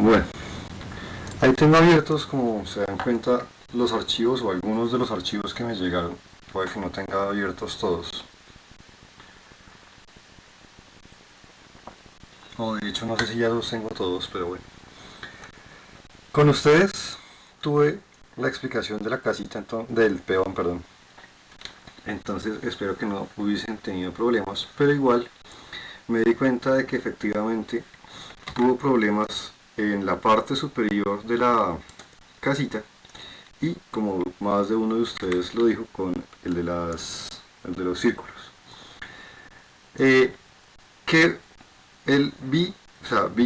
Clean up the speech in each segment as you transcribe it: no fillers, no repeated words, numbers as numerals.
Bueno, ahí tengo abiertos, como se dan cuenta, los archivos o algunos de los archivos que me llegaron. Puede que no tenga abiertos todos. O de hecho no sé si ya los tengo todos, pero bueno. Con ustedes tuve la explicación de la casita del peón, perdón. Entonces espero que no hubiesen tenido problemas, pero igual me di cuenta de que efectivamente hubo problemas en la parte superior de la casita y como más de uno de ustedes lo dijo con el de los círculos. Eh, que vi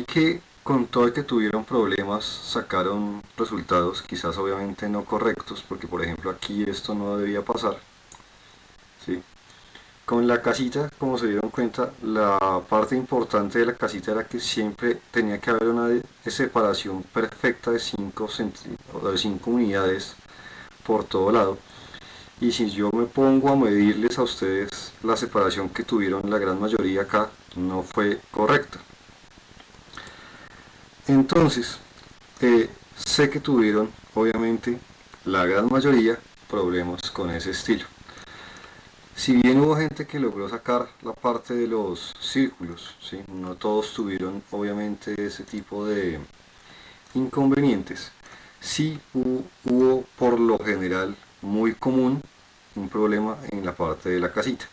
que con todo el que tuvieron problemas sacaron resultados quizás obviamente no correctos, porque por ejemplo aquí esto no debería pasar, ¿sí? Con la casita, como se dieron cuenta, la parte importante de la casita era que siempre tenía que haber una separación perfecta de 5 unidades por todo lado. Y si yo me pongo a medirles a ustedes, la separación que tuvieron la gran mayoría acá no fue correcta. Entonces, sé que tuvieron, obviamente, la gran mayoría problemas con ese estilo. Si bien hubo gente que logró sacar la parte de los círculos, ¿sí? No todos tuvieron obviamente ese tipo de inconvenientes. Sí hubo por lo general muy común un problema en la parte de la casita.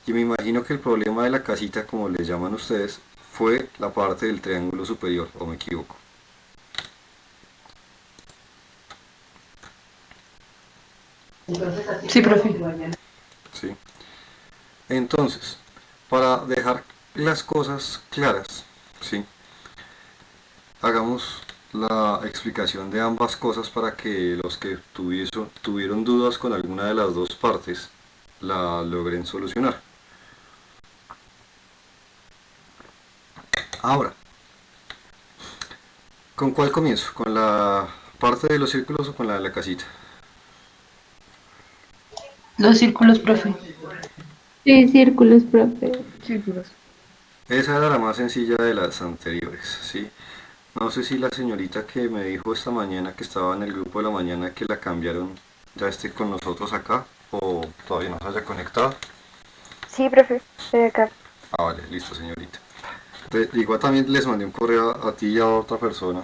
Y me imagino que el problema de la casita, como le llaman ustedes, fue la parte del triángulo superior, o me equivoco. Sí, profe. ¿Sí? Entonces, para dejar las cosas claras, ¿sí? Hagamos la explicación de ambas cosas para que los que tuvieron dudas con alguna de las dos partes la logren solucionar. Ahora, ¿con cuál comienzo? ¿Con la parte de los círculos o con la de la casita? Los círculos, profe. Sí, círculos, profe. Círculos. Esa era la más sencilla de las anteriores, ¿sí? No sé si la señorita que me dijo esta mañana que estaba en el grupo de la mañana que la cambiaron ya esté con nosotros acá o todavía no se haya conectado. Sí, profe, estoy acá. Ah, vale, listo, señorita. Igual también les mandé un correo a ti y a otra persona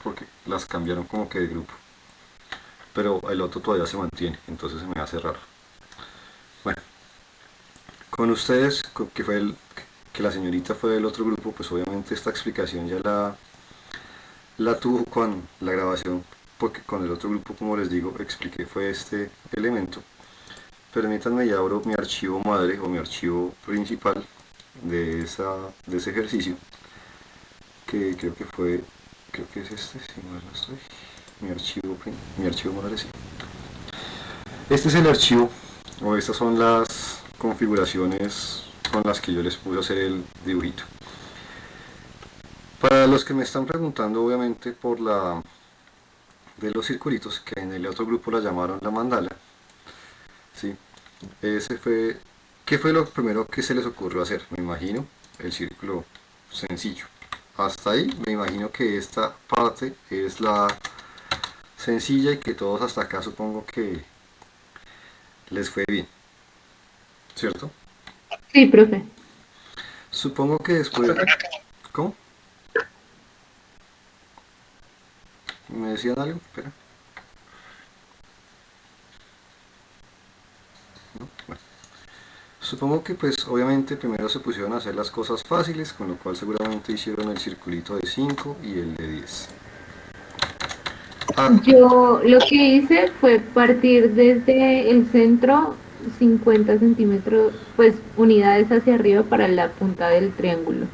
porque las cambiaron como que de grupo. Pero el otro todavía se mantiene, entonces se me hace raro. Bueno, con ustedes, que la señorita fue del otro grupo, pues obviamente esta explicación ya la tuvo con la grabación, porque con el otro grupo, como les digo, expliqué fue este elemento. Permítanme y abro mi archivo madre o mi archivo principal de ese ejercicio, que creo que es este, si mal no estoy, mi archivo madre, sí. Este es el archivo, o estas son las configuraciones con las que yo les pude hacer el dibujito. Para los que me están preguntando, obviamente, por la de los circulitos, que en el otro grupo la llamaron la mandala, ¿sí? Ese fue, ¿qué fue lo primero que se les ocurrió hacer? Me imagino el círculo sencillo. Hasta ahí me imagino que esta parte es la sencilla y que todos hasta acá supongo que les fue bien, ¿cierto? Sí, profe. Supongo que después... ¿Cómo? ¿Me decían algo? Espera. ¿No? Bueno. Supongo que pues obviamente primero se pusieron a hacer las cosas fáciles, con lo cual seguramente hicieron el circulito de 5 y el de 10. Ah, Yo lo que hice fue partir desde el centro 50 centímetros, pues unidades hacia arriba para la punta del triángulo.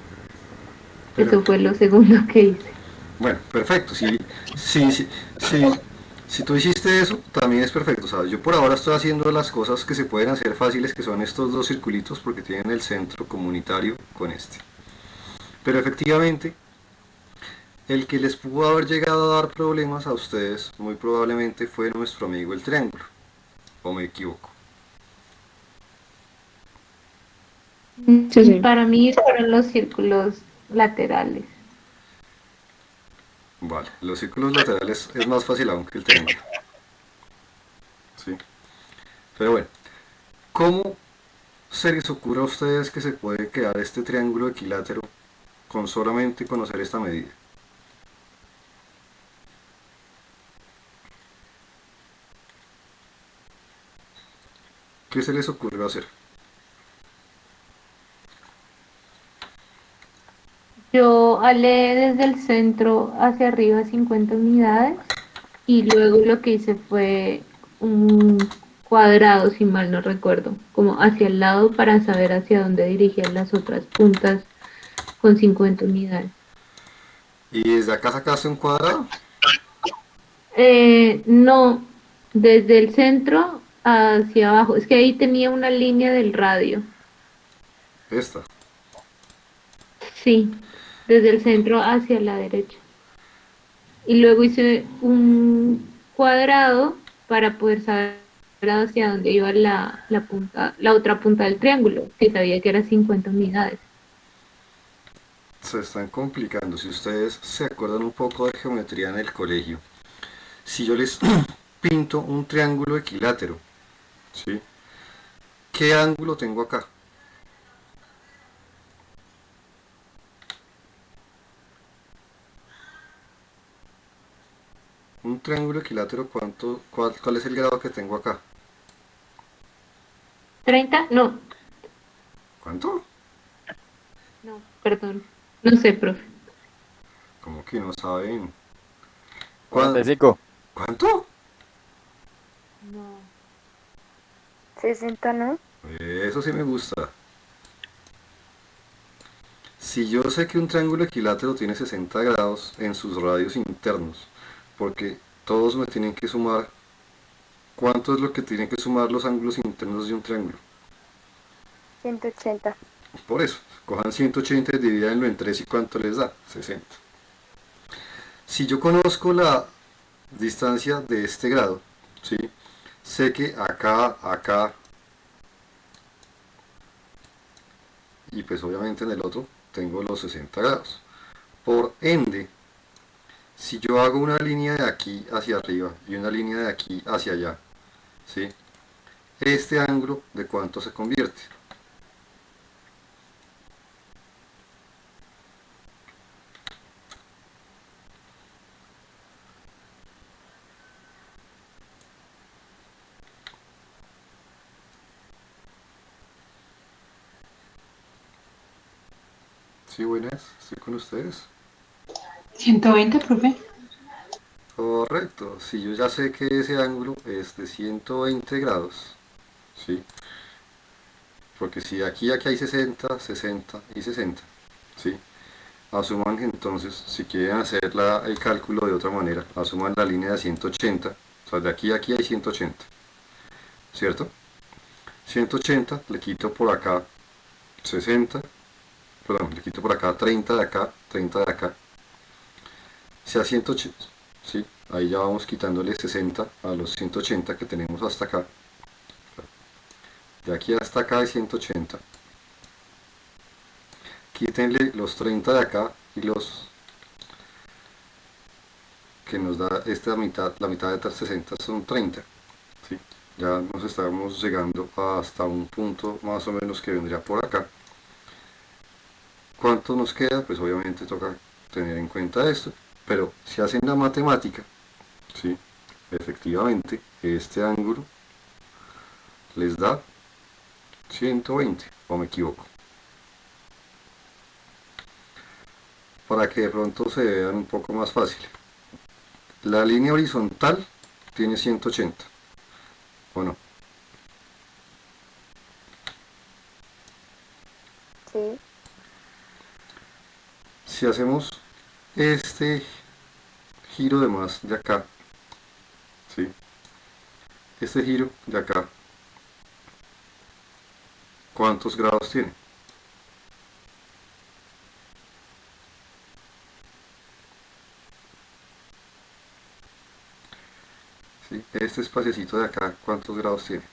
pero Eso fue lo segundo que hice. bueno, perfecto. Si tú hiciste eso, también es perfecto. O sea, yo por ahora estoy haciendo las cosas que se pueden hacer fáciles, que son estos dos circulitos, porque tienen el centro comunitario con este. Pero efectivamente, el que les pudo haber llegado a dar problemas a ustedes, muy probablemente fue nuestro amigo el triángulo. ¿O me equivoco? Sí, sí. Para mí fueron los círculos laterales. Vale, los círculos laterales es más fácil aún que el triángulo. ¿Sí? Pero bueno, ¿cómo se les ocurre a ustedes que se puede crear este triángulo equilátero con solamente conocer esta medida? ¿Qué se les ocurrió hacer? Yo alé desde el centro hacia arriba 50 unidades y luego lo que hice fue un cuadrado, si mal no recuerdo, como hacia el lado para saber hacia dónde dirigían las otras puntas con 50 unidades. ¿Y desde acá sacaste un cuadrado? No, desde el centro hacia abajo. Es que ahí tenía una línea del radio. Esta. Sí, desde el centro hacia la derecha. Y luego hice un cuadrado para poder saber hacia dónde iba la punta, la otra punta del triángulo, que sabía que era 50 unidades. Se están complicando. Si ustedes se acuerdan un poco de geometría en el colegio, si yo les pinto un triángulo equilátero, ¿sí? ¿Qué ángulo tengo acá? Un triángulo equilátero, ¿cuál es el grado que tengo acá? 30, no, ¿Cuánto? no, perdón. No sé, profe. ¿Cómo que no saben? ¿Cuán- 45. ¿Cuánto? No. 60, ¿no? Eso sí me gusta. Si yo sé que un triángulo equilátero tiene 60 grados en sus radios internos, porque todos me tienen que sumar, ¿cuánto es lo que tienen que sumar los ángulos internos de un triángulo? 180. Por eso, cojan 180 y divídanlo en 3 y ¿cuánto les da? 60. Si yo conozco la distancia de este grado, ¿sí? Sé que acá, acá y pues obviamente en el otro tengo los 60 grados. Por ende, si yo hago una línea de aquí hacia arriba y una línea de aquí hacia allá, ¿sí? Este ángulo, ¿de cuánto se convierte? Sí, buenas, estoy con ustedes. 120, profe. Correcto, si yo ya sé que ese ángulo es de 120 grados, ¿sí? Porque si aquí hay 60, 60 y 60, ¿sí? Asuman entonces, si quieren hacer el cálculo de otra manera, asuman la línea de 180, o sea, de aquí a aquí hay 180, ¿cierto? 180, le quito por acá 60, perdón, le quito por acá 30 de acá, 30 de acá, sea 180, ¿sí? Ahí ya vamos quitándole 60 a los 180 que tenemos hasta acá. De aquí hasta acá hay 180. Quítenle los 30 de acá y los que nos da esta mitad, la mitad de 60 son 30. ¿Sí? Ya nos estamos llegando hasta un punto más o menos que vendría por acá. ¿Cuánto nos queda? Pues obviamente toca tener en cuenta esto. Pero si hacen la matemática, ¿sí? Efectivamente, este ángulo les da 120, o me equivoco. Para que de pronto se vean un poco más fácil. La línea horizontal tiene 180, ¿o no? Sí. Si hacemos este giro de más de acá, ¿sí? Este giro de acá, ¿cuántos grados tiene? ¿Sí? Este espaciecito de acá, ¿cuántos grados tiene?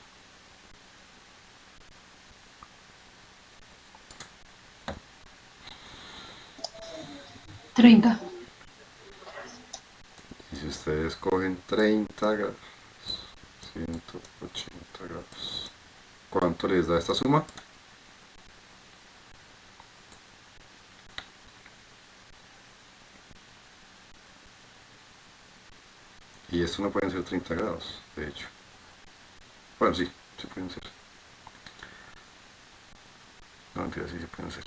30. ustedes cogen 30 grados, 180 grados. ¿Cuánto les da esta suma? Y esto no pueden ser 30 grados, de hecho. Bueno, sí, se pueden ser. No, mentira, sí se pueden hacer.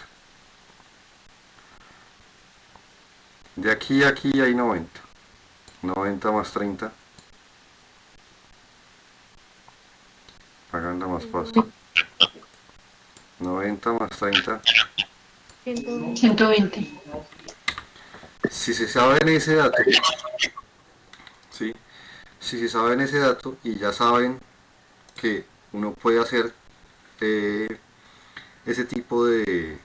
De aquí a aquí hay 90. 90 más 30. Haganla más fácil. 90 más 30. 120. Si se sabe en ese dato, ¿sí? Si se sabe en ese dato y ya saben que uno puede hacer ese tipo de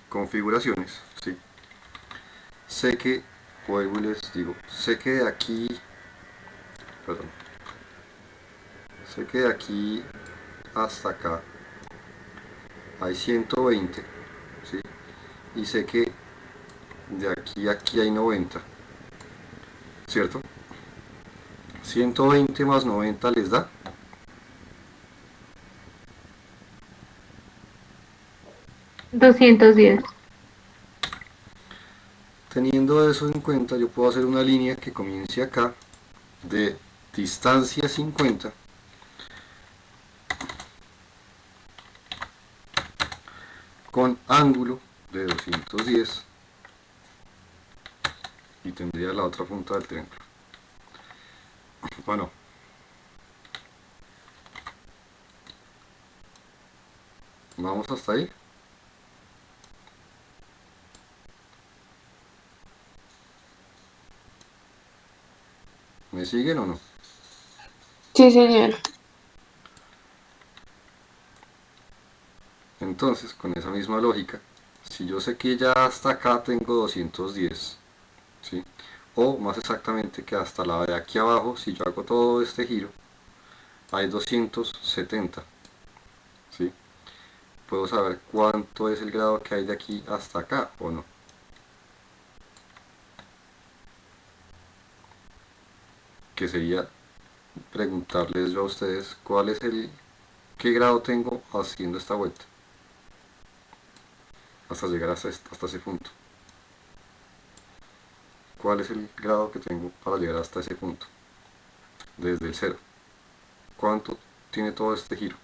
configuraciones, ¿sí? Sé que, vuelvo y les digo, sé que de aquí, perdón, sé que de aquí hasta acá hay 120, ¿sí? Y sé que de aquí a aquí hay 90, ¿cierto? 120 más 90 les da 210. Teniendo eso en cuenta, yo puedo hacer una línea que comience acá de distancia 50 con ángulo de 210 y tendría la otra punta del triángulo. Bueno, vamos hasta ahí. ¿Me siguen o no? Sí, señor. Entonces, con esa misma lógica, si yo sé que ya hasta acá tengo 210, ¿sí? O más exactamente que hasta la de aquí abajo, si yo hago todo este giro, hay 270, ¿sí? Puedo saber cuánto es el grado que hay de aquí hasta acá o no. Que sería preguntarles yo a ustedes cuál es qué grado tengo haciendo esta vuelta hasta llegar hasta ese punto. ¿Cuál es el grado que tengo para llegar hasta ese punto? Desde el cero. ¿Cuánto tiene todo este giro?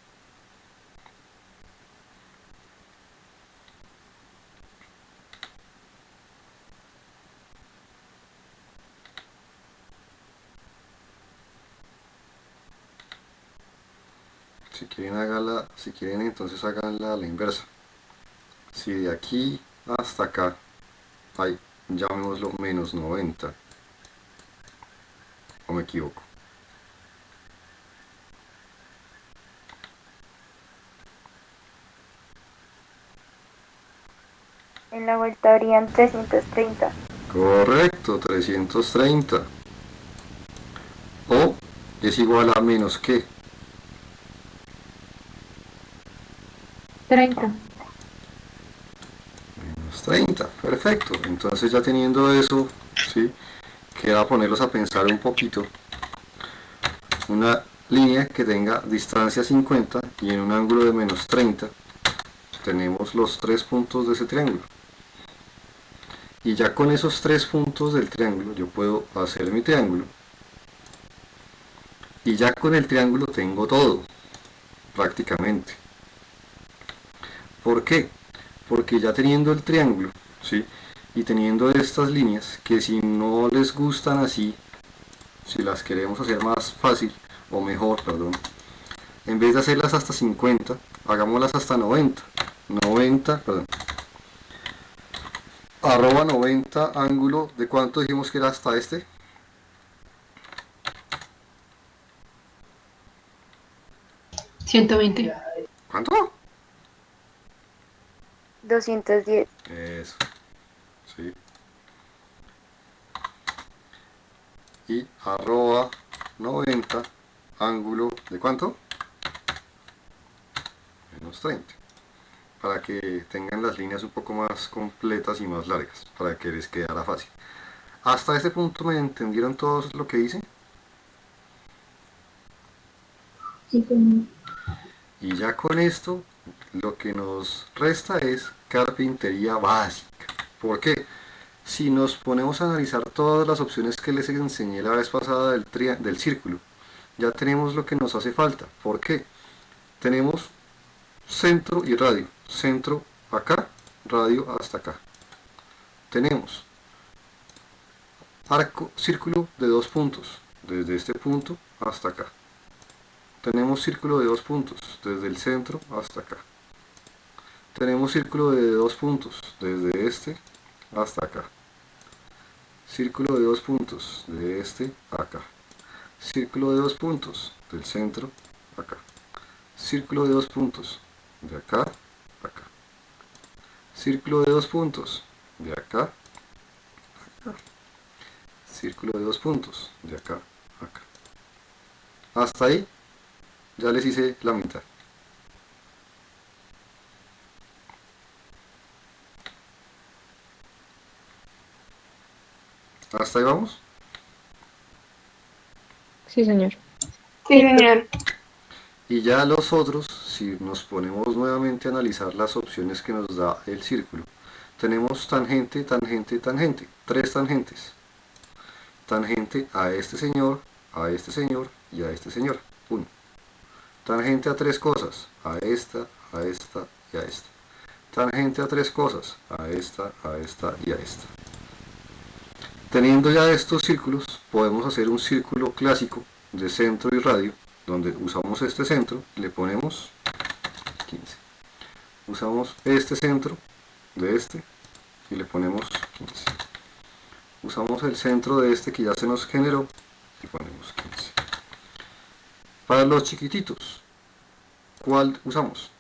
Si quieren entonces háganla a la inversa. Si de aquí hasta acá hay, llamémoslo menos 90, o me equivoco. En la vuelta habrían 330. Correcto, 330. O es igual a menos que 30. menos 30. Perfecto. Entonces ya teniendo eso, ¿sí? Queda ponerlos a pensar un poquito. Una línea que tenga distancia 50 y en un ángulo de menos 30 tenemos los tres puntos de ese triángulo. Y ya con esos tres puntos del triángulo yo puedo hacer mi triángulo. Y ya con el triángulo tengo todo, prácticamente. ¿Por qué? Porque ya teniendo el triángulo, ¿sí? Y teniendo estas líneas, que si no les gustan así, si las queremos hacer más fácil, o mejor, perdón, en vez de hacerlas hasta 50, hagámoslas hasta 90. 90, perdón. Arroba 90 ángulo, ¿de cuánto dijimos que era hasta este? ¿120? ¿Cuánto? 210. Eso, sí. Y arroba 90 ángulo, ¿de cuánto? Menos 30. Para que tengan las líneas un poco más completas y más largas, para que les quedara fácil. ¿Hasta ese punto me entendieron todos lo que hice? Sí, señor. Y ya con esto, lo que nos resta es carpintería básica. ¿Por qué? Si nos ponemos a analizar todas las opciones que les enseñé la vez pasada del círculo, ya tenemos lo que nos hace falta. ¿Por qué? Tenemos centro y radio. Centro acá, radio hasta acá. Tenemos arco, círculo de 2 puntos, desde este punto hasta acá. Tenemos círculo de 2 puntos, desde el centro hasta acá. Tenemos círculo de 2 puntos, desde este hasta acá. Círculo de 2 puntos, de este a acá. Círculo de 2 puntos, del centro acá. Círculo de 2 puntos, de acá a acá. Círculo de 2 puntos, de acá a acá. Círculo de 2 puntos, de acá a acá. Hasta ahí ya les hice la mitad. ¿Hasta ahí vamos? Sí, señor. Sí, señor. Y ya los otros, si nos ponemos nuevamente a analizar las opciones que nos da el círculo, tenemos tangente, tangente, tangente, 3 tangentes. Tangente a este señor y a este señor. 1. Tangente a 3 cosas, a esta y a esta. Tangente a 3 cosas, a esta y a esta. Teniendo ya estos círculos, podemos hacer un círculo clásico de centro y radio, donde usamos este centro y le ponemos 15. Usamos este centro de este y le ponemos 15. Usamos el centro de este que ya se nos generó y ponemos 15. Para los chiquititos, ¿cuál usamos?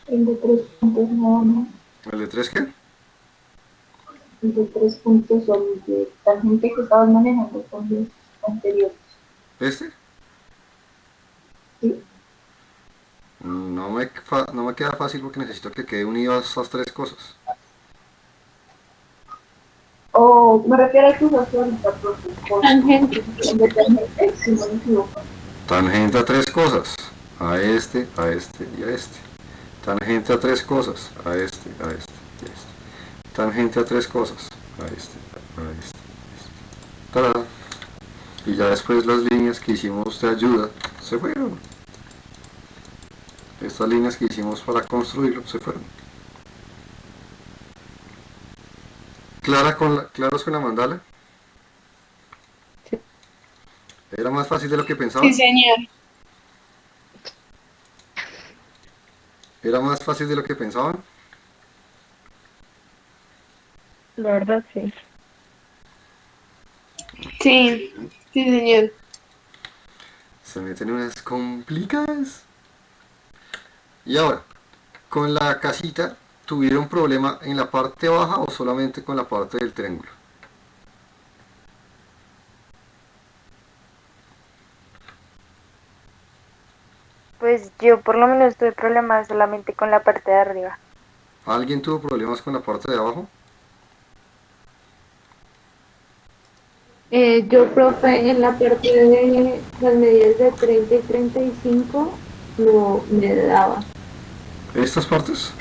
El de 3 puntos nada más. ¿El de 3 qué? El de 3 puntos o el de tangente que estabas manejando con los anteriores. ¿Este? Sí. No me queda fácil porque necesito que quede unido a esas 3 cosas. O me refiero a que usaste ahorita, profe, por Tangente. el de tangente, si no me equivoco. Tangente a 3 cosas, a este y a este. Tangente a 3 cosas, a este y a este. Tangente a 3 cosas, a este y a este. ¡Tarán! Y ya después las líneas que hicimos de ayuda se fueron. Estas líneas que hicimos para construirlo se fueron. ¿Claros con la mandala? Sí. ¿Era más fácil de lo que pensaba? Sí, señor. ¿Era más fácil de lo que pensaban? La verdad, sí. Sí, sí, señor. Se meten unas complicadas. Y ahora, con la casita, ¿tuvieron problema en la parte baja o solamente con la parte del triángulo? Pues yo por lo menos tuve problemas solamente con la parte de arriba. ¿Alguien tuvo problemas con la parte de abajo? Yo, profe, en la parte de las medidas de 30 y 35 no me daba. ¿Estas partes?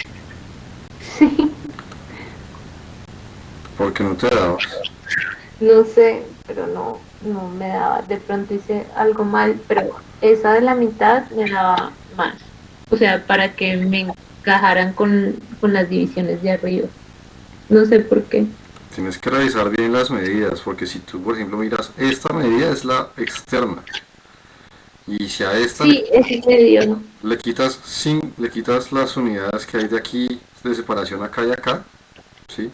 Sí, Porque no te dabas. no sé, pero no me daba. De pronto hice algo mal, pero esa de la mitad me daba más. O sea, para que me encajaran con las divisiones de arriba. No sé por qué. Tienes que revisar bien las medidas, porque si tú, por ejemplo, miras, esta medida es la externa. Y si a esta Sí, ese medio. le quitas las unidades que hay de aquí, de separación acá y acá, ¿sí?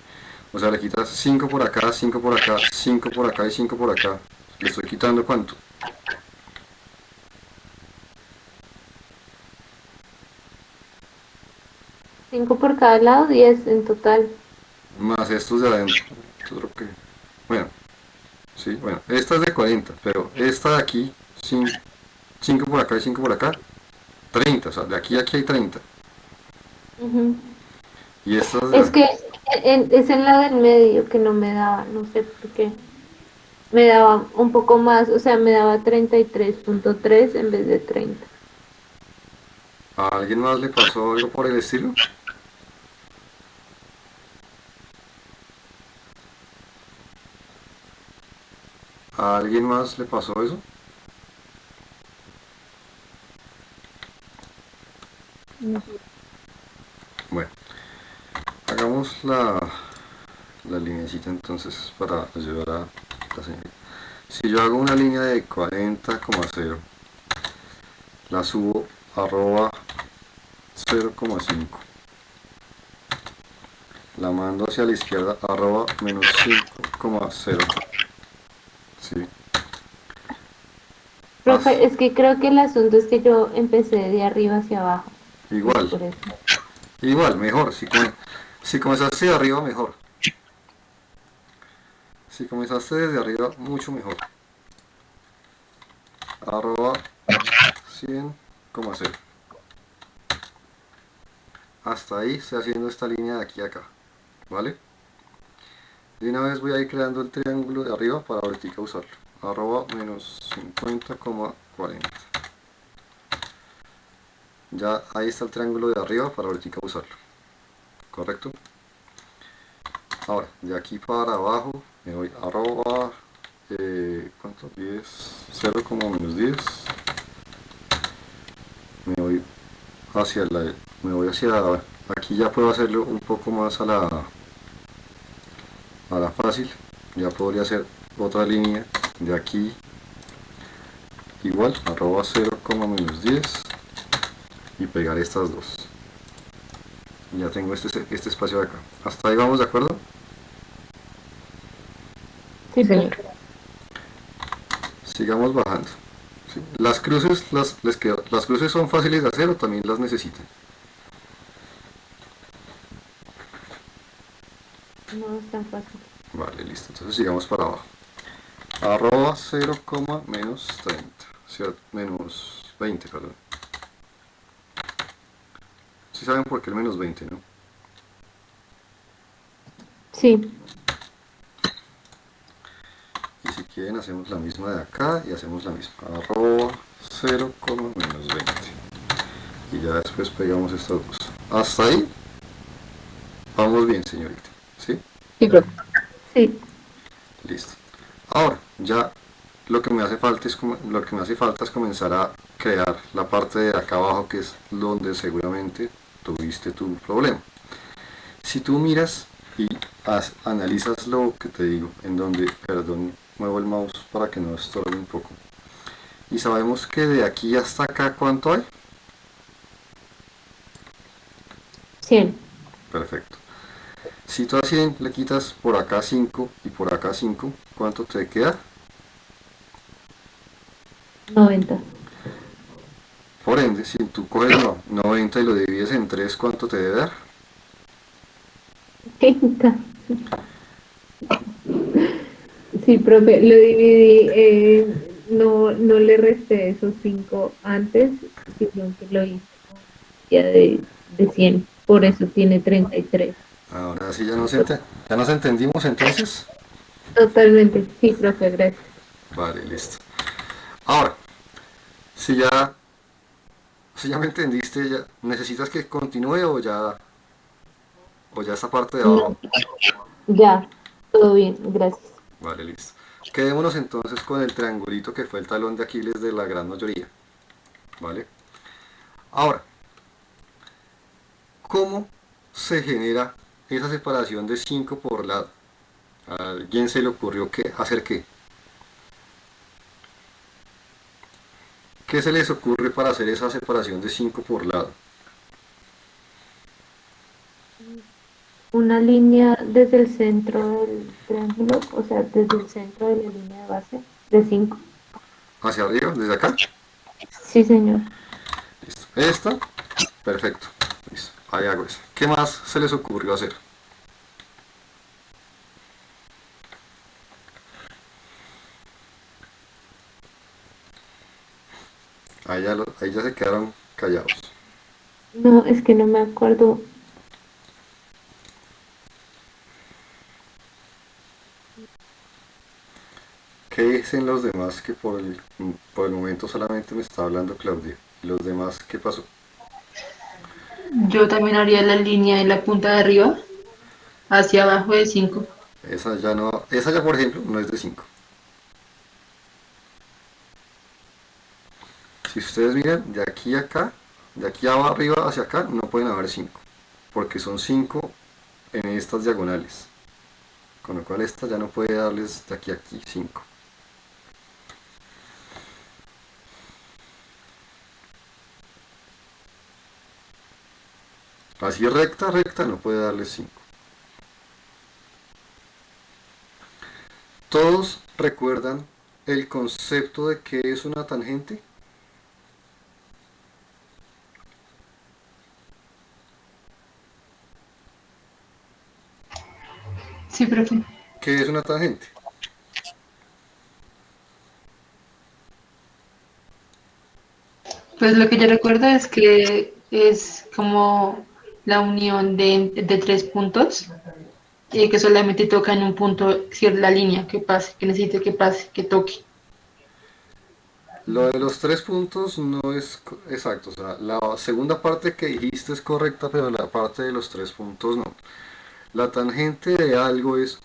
O sea, le quitas 5 por acá, 5 por acá, 5 por acá y 5 por acá. ¿Le estoy quitando cuánto? Cinco por cada lado, 10 en total. Más estos de adentro. Otro que... Bueno, sí, bueno, esta es de 40, pero esta de aquí, 5 por acá y 5 por acá, 30, o sea, de aquí a aquí hay 30. Ujú. Y estas de Es que es en la del medio que no me daba, no sé por qué. Me daba un poco más, o sea, me daba 33.3 en vez de 30. ¿A alguien más le pasó algo por el estilo? ¿A alguien más le pasó eso? No. Bueno, hagamos la lineecita entonces para ayudar a la señorita. Si yo hago una línea de 40,0, la subo arroba 0,5, la mando hacia la izquierda arroba menos 5,0, ¿sí? Profe, es que creo que el asunto es que yo empecé de arriba hacia abajo. Es Igual, por eso. igual, mejor, si comenzaste de arriba, mejor. Si comenzaste desde arriba, mucho mejor. Arroba 100,0. Hasta ahí estoy haciendo esta línea de aquí a acá, ¿vale? De una vez voy a ir creando el triángulo de arriba para ahorita usarlo. Arroba menos 50,40. Ya ahí está el triángulo de arriba para ahorita usarlo. ¿Correcto? Ahora, de aquí para abajo me voy arroba, ¿cuánto? 10, 0, menos 10. Me voy hacia aquí ya puedo hacerlo un poco más a la fácil. Ya podría hacer otra línea de aquí igual, arroba 0, menos 10 y pegar estas dos. Ya tengo este espacio de acá. Hasta ahí vamos, ¿de acuerdo? Sí, señor. Sigamos bajando. ¿Sí? Las cruces las cruces son fáciles de hacer o también las necesitan. No es tan fácil. Vale, listo. Entonces sigamos para abajo. Arroba 0, menos 30. O sea, menos 20, perdón. Si saben por qué el menos 20, ¿no? Sí, Y si quieren hacemos la misma de acá y hacemos la misma. Arroba 0, menos 20. Y ya después pegamos estas dos. Hasta ahí vamos bien, señorita. ¿Sí? Sí, profe. sí. Listo. Ahora, ya lo que me hace falta es comenzar a crear la parte de acá abajo, que es donde seguramente tuviste tu problema. Si tú miras y analizas lo que te digo, en donde, perdón, muevo el mouse para que no estorbe un poco. Y sabemos que de aquí hasta acá, ¿cuánto hay? 100. Perfecto. Si tú a 100 le quitas por acá 5 y por acá 5, ¿cuánto te queda? 90. Por ende, si tú coges 90 y lo divides en 3, ¿cuánto te debe dar? 30. Sí, profe, lo dividí, no le resté esos 5 antes, sino que lo hice con ya de 100. Por eso tiene 33. Ahora sí ya nos entendimos entonces. Totalmente, sí, profe, gracias. Vale, listo. Ahora, si ya, si ya me entendiste, ¿necesitas que continúe o ya esta parte de abajo? No, ya, todo bien, gracias. Vale, listo. Quedémonos entonces con el triangulito que fue el talón de Aquiles de la gran mayoría. ¿Vale? Ahora, ¿cómo se genera esa separación de 5 por lado? ¿A alguien se le ocurrió hacer qué? ¿Qué se les ocurre para hacer esa separación de 5 por lado? Una línea desde el centro del triángulo, o sea, desde el centro de la línea de base, de 5. ¿Hacia arriba? ¿Desde acá? Sí, señor. Listo. Esta, perfecto. Listo. Ahí hago eso. ¿Qué más se les ocurrió hacer? Ahí ya se quedaron callados. No, es que no me acuerdo. ¿Qué dicen los demás que por el momento solamente me está hablando Claudia? ¿Y los demás qué pasó? Yo también haría la línea en la punta de arriba hacia abajo de 5. Esa ya no, esa ya por ejemplo no es de 5. Si ustedes miran de aquí a acá, de aquí arriba hacia acá, no pueden haber 5, porque son 5 en estas diagonales. Con lo cual esta ya no puede darles de aquí a aquí 5. Así recta, recta, no puede darles 5. ¿Todos recuerdan el concepto de qué es una tangente? Sí, profe. ¿Qué es una tangente? Pues lo que yo recuerdo es que es como la unión de 3 puntos y que solamente toca en un punto la línea que pase, que necesite que pase, que toque. Lo de los 3 puntos no es exacto, o sea, la segunda parte que dijiste es correcta, pero la parte de los 3 puntos no. La tangente de algo es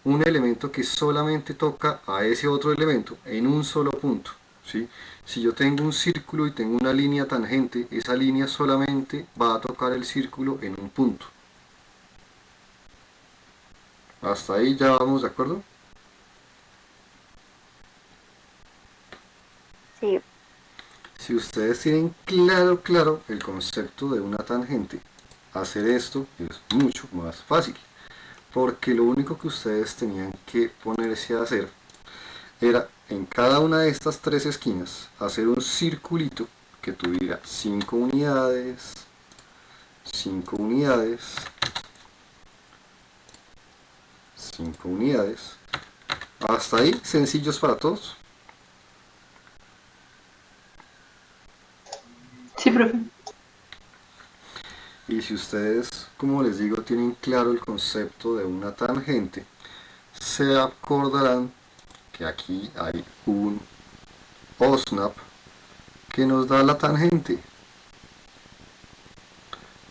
un elemento que solamente toca a ese otro elemento en un solo punto, ¿sí? Si yo tengo un círculo y tengo una línea tangente, esa línea solamente va a tocar el círculo en un punto. Hasta ahí ya vamos de acuerdo. Sí, Si ustedes tienen claro el concepto de una tangente, hacer esto es mucho más fácil, porque lo único que ustedes tenían que ponerse a hacer era en cada una de estas 3 esquinas hacer un circulito que tuviera 5 unidades, 5 unidades, 5 unidades. Hasta ahí, sencillos para todos. Sí, profe. Y si ustedes, como les digo, tienen claro el concepto de una tangente, se acordarán que aquí hay un OSNAP que nos da la tangente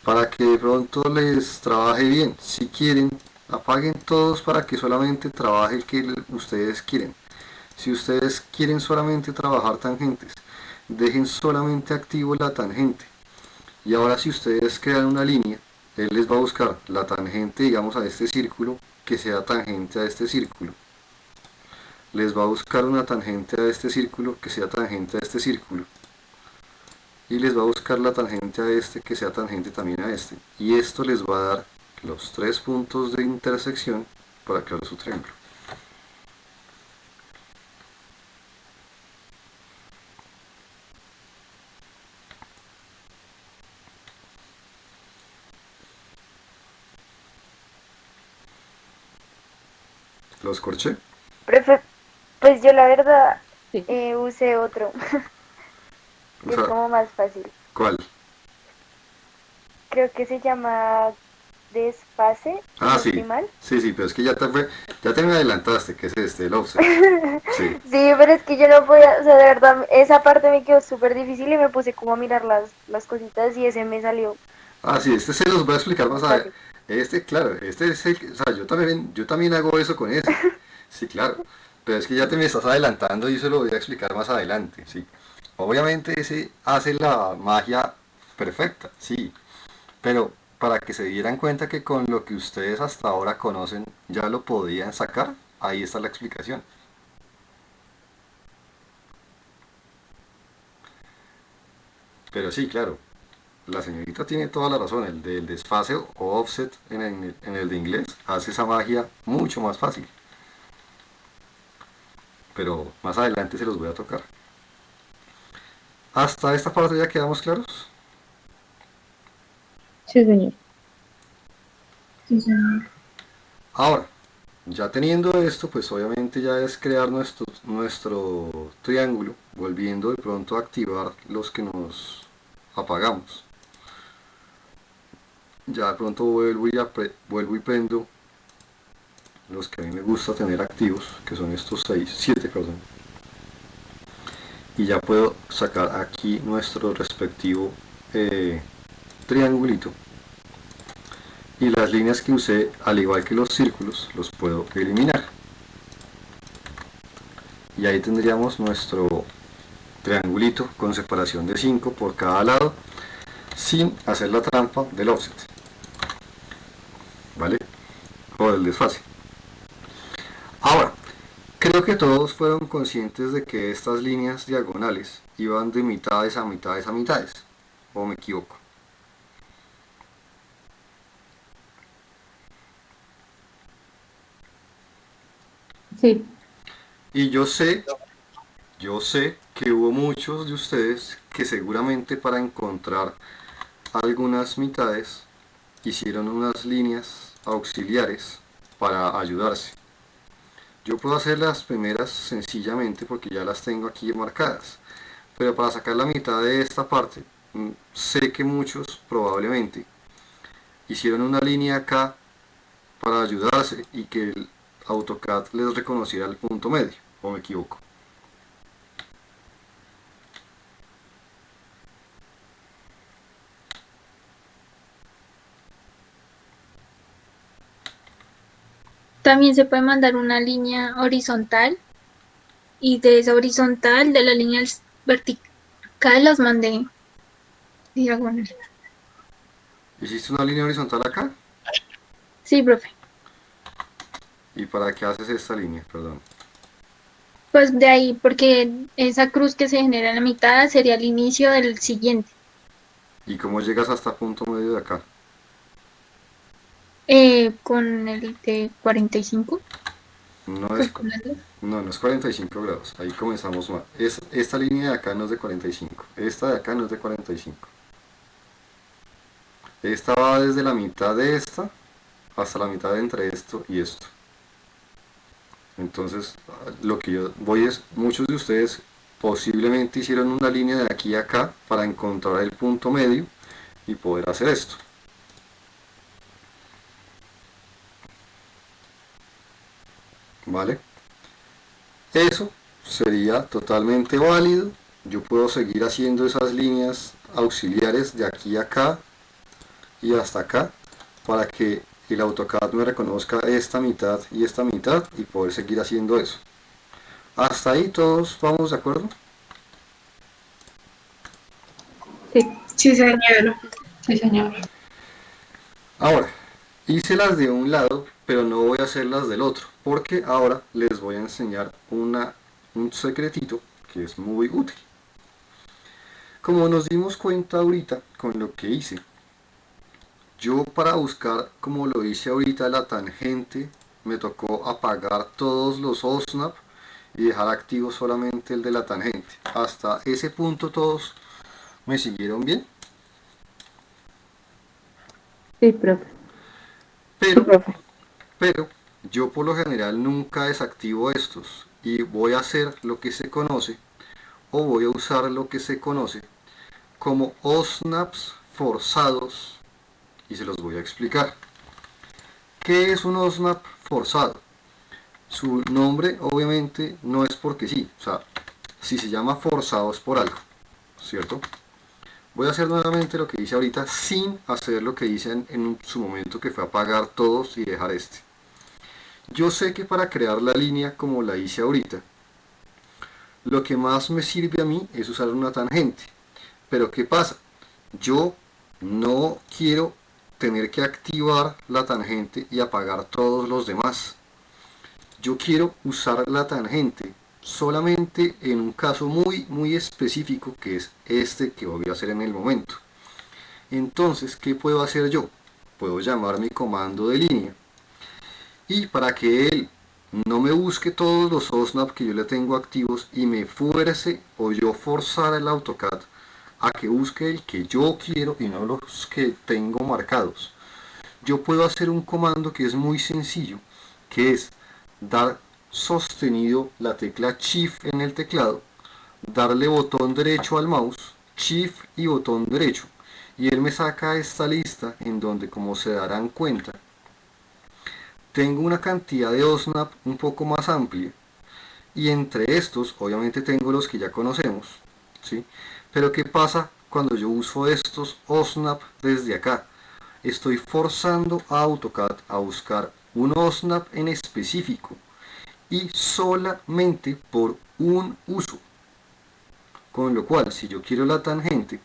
para que de pronto les trabaje bien. Si quieren, apaguen todos para que solamente trabaje el que ustedes quieren. Si ustedes quieren solamente trabajar tangentes, dejen solamente activo la tangente. Y ahora si ustedes crean una línea, él les va a buscar la tangente, digamos, a este círculo que sea tangente a este círculo. Les va a buscar una tangente a este círculo que sea tangente a este círculo. Y les va a buscar la tangente a este que sea tangente también a este. Y esto les va a dar los 3 puntos de intersección para crear su triángulo. ¿Los corché? profe, pues yo la verdad Sí. usé otro, O que es sea, como más fácil. ¿cuál? Creo que se llama desfase, si Ah, no sí. estoy mal. Sí, pero es que ya te me adelantaste, que es este, el offset. Sí. Sí, pero es que yo no podía, o sea, de verdad, esa parte me quedó súper difícil y me puse como a mirar las cositas y ese me salió Ah, sí, este se los voy a explicar más adelante. fácil. Este, claro, este es el, o sea, yo también hago eso con ese. Sí, claro. Pero es que ya te me estás adelantando y eso lo voy a explicar más adelante, sí. Obviamente ese hace la magia perfecta, sí. Pero para que se dieran cuenta que con lo que ustedes hasta ahora conocen ya lo podían sacar, ahí está la explicación. Pero sí, claro, la señorita tiene toda la razón, el del desfase o offset en el de inglés hace esa magia mucho más fácil. Pero más adelante se los voy a tocar. Hasta esta parte ya quedamos claros. Sí, señor. Sí, señor. Ahora, Ya teniendo esto, pues obviamente ya es crear nuestro triángulo, volviendo de pronto a activar los que nos apagamos. Ya de pronto vuelvo y prendo los que a mí me gusta tener activos, que son estos 7, perdón. Y ya puedo sacar aquí nuestro respectivo triangulito. Y las líneas que usé, al igual que los círculos, los puedo eliminar. Y ahí tendríamos nuestro triangulito con separación de 5 por cada lado, sin hacer la trampa del offset, ¿vale? O del desfase. Ahora, creo que todos fueron conscientes de que estas líneas diagonales iban de mitades a mitades a mitades, ¿o me equivoco? Sí, Y yo sé que hubo muchos de ustedes que seguramente para encontrar algunas mitades hicieron unas líneas auxiliares para ayudarse. Yo puedo hacer las primeras sencillamente porque ya las tengo aquí marcadas, pero para sacar la mitad de esta parte, sé que muchos probablemente hicieron una línea acá para ayudarse y que el AutoCAD les reconociera el punto medio, ¿o me equivoco? También se puede mandar una línea horizontal y de esa horizontal, de la línea vertical, las mandé diagonal. ¿Hiciste una línea horizontal acá? Sí, profe. ¿Y para qué haces esta línea? Perdón. Pues de ahí, porque esa cruz que se genera en la mitad sería el inicio del siguiente. ¿Y cómo llegas hasta punto medio de acá? Con el de 45. No es, no es 45 grados, ahí comenzamos mal. Esta línea de acá no es de 45, esta de acá no es de 45. Esta va desde la mitad de esta hasta la mitad de entre esto y esto. Entonces, lo que yo voy es, muchos de ustedes posiblemente hicieron una línea de aquí a acá para encontrar el punto medio y poder hacer esto. ¿Vale? Eso sería totalmente válido. Yo puedo seguir haciendo esas líneas auxiliares de aquí a acá y hasta acá para que el AutoCAD me reconozca esta mitad y poder seguir haciendo eso. Hasta ahí todos vamos de acuerdo. sí. Sí, señor. Sí, señor. Ahora, hice las de un lado, pero no voy a hacer las del otro, porque ahora les voy a enseñar un secretito que es muy útil. Como nos dimos cuenta ahorita con lo que hice, yo para buscar, como lo hice ahorita, la tangente, me tocó apagar todos los OSNAP y dejar activo solamente el de la tangente. Hasta ese punto todos me siguieron bien. Sí, profe. Pero yo por lo general nunca desactivo estos y voy a hacer lo que se conoce, o voy a usar lo que se conoce como OSNAPs forzados, y se los voy a explicar. ¿Qué es un OSNAP forzado? Su nombre obviamente no es porque sí, o sea, si se llama forzado es por algo, ¿cierto? Voy a hacer nuevamente lo que hice ahorita sin hacer lo que hice en su momento, que fue apagar todos y dejar este. Yo sé que para crear la línea como la hice ahorita, lo que más me sirve a mí es usar una tangente. Pero ¿qué pasa? Yo no quiero tener que activar la tangente y apagar todos los demás. Yo quiero usar la tangente solamente en un caso muy específico, que es este que voy a hacer en el momento. Entonces, ¿qué puedo hacer yo? Puedo llamar mi comando de línea, y para que él no me busque todos los OSNAP que yo le tengo activos y me fuerce o yo forzar el AutoCAD a que busque el que yo quiero y no los que tengo marcados, yo puedo hacer un comando que es muy sencillo, que es dar sostenido la tecla Shift en el teclado, darle botón derecho al mouse, Shift y botón derecho, y él me saca esta lista en donde, como se darán cuenta, tengo una cantidad de OSNAP un poco más amplia, y entre estos obviamente tengo los que ya conocemos, ¿sí? Pero ¿qué pasa cuando yo uso estos OSNAP desde acá? Estoy forzando a AutoCAD a buscar un OSNAP en específico y solamente por un uso. Con lo cual, si yo quiero la tangente,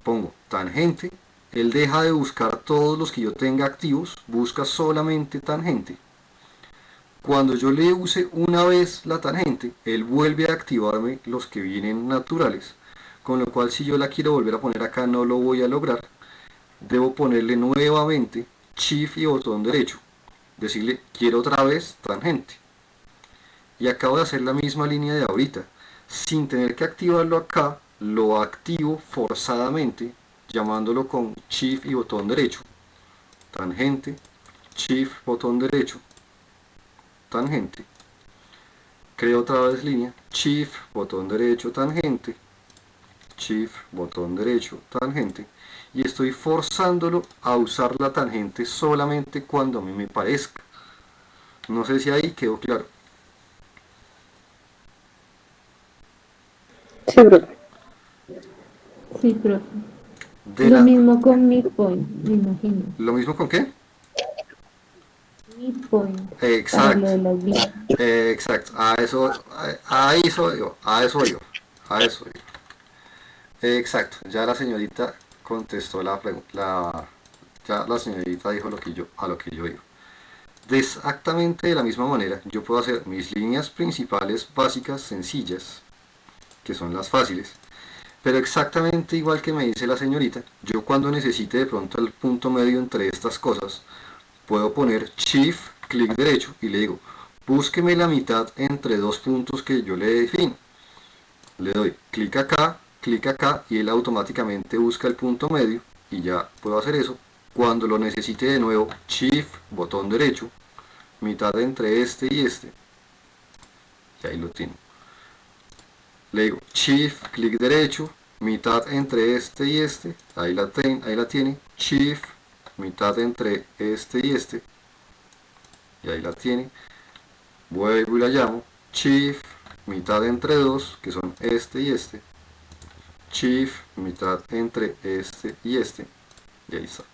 pongo tangente, él deja de buscar todos los que yo tenga activos, busca solamente tangente. Cuando yo le use una vez la tangente, él vuelve a activarme los que vienen naturales, con lo cual si yo la quiero volver a poner acá no lo voy a lograr. Debo ponerle nuevamente Shift y botón derecho, decirle quiero otra vez tangente, y acabo de hacer la misma línea de ahorita, sin tener que activarlo acá, lo activo forzadamente llamándolo con Shift y botón derecho, tangente, Shift, botón derecho, tangente, creo otra vez línea, Shift, botón derecho, tangente, Shift, botón derecho, tangente, y estoy forzándolo a usar la tangente solamente cuando a mí me parezca. No sé si ahí quedó claro. Sí, profe. Sí, profe. De Lo la- mismo con midpoint, me imagino. ¿Lo mismo con qué? Midpoint. Para Exacto. lo de las líneas. Exacto, a eso yo, a eso yo, a eso yo. Exacto, ya la señorita contestó la pregunta, ya la señorita dijo a lo que yo iba. De exactamente de la misma manera, yo puedo hacer mis líneas principales básicas sencillas, que son las fáciles, pero exactamente igual que me dice la señorita, yo cuando necesite de pronto el punto medio entre estas cosas, puedo poner Shift, clic derecho y le digo, búsqueme la mitad entre dos puntos que yo le defino. Le doy clic acá y él automáticamente busca el punto medio y ya puedo hacer eso. Cuando lo necesite de nuevo, Shift, botón derecho, mitad entre este y este, y ahí lo tengo. Le digo Shift, clic derecho, mitad entre este y este, ahí la tiene, Shift, mitad entre este y este, y ahí la tiene. Vuelvo y la llamo Shift, mitad entre dos, que son este y este, Shift, mitad entre este y este, y ahí está.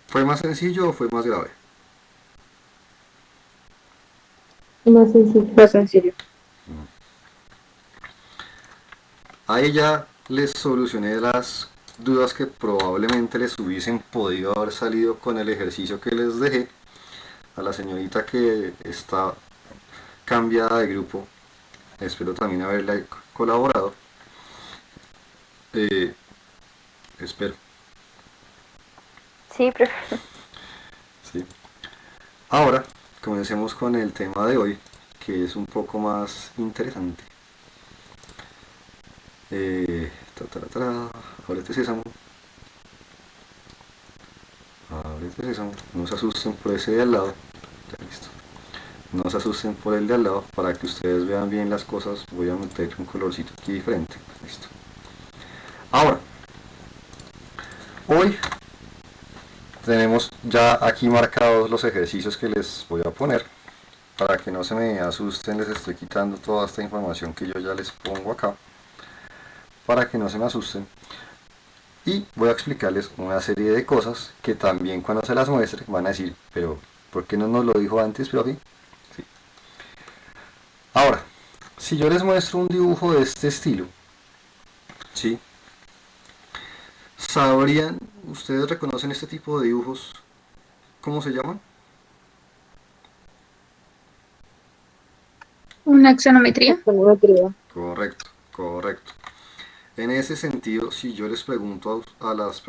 ¿Fue más sencillo o fue más grave? Más sencillo. Más sencillo. Ahí ya les solucioné las dudas que probablemente les hubiesen podido haber salido con el ejercicio que les dejé. A la señorita que está cambiada de grupo, espero también haberle colaborado. Espero. Sí, profe. Sí. Ahora, comencemos con el tema de hoy, que es un poco más interesante. Ábrete sésamo. Ábrete sésamo. No se asusten por ese de al lado. Ya listo. No se asusten por el de al lado. Para que ustedes vean bien las cosas, voy a meter un colorcito aquí diferente. Listo. Ahora, hoy tenemos ya aquí marcados los ejercicios que les voy a poner. Para que no se me asusten, les estoy quitando toda esta información que yo ya les pongo acá, para que no se me asusten, y voy a explicarles una serie de cosas que también cuando se las muestre van a decir, pero ¿por qué no nos lo dijo antes, profe? Sí. Ahora, si yo les muestro un dibujo de este estilo, ¿sí? ¿Sabrían, ustedes reconocen este tipo de dibujos, cómo se llaman? Una axonometría. Econometría. Correcto, correcto. En ese sentido, si yo les pregunto a las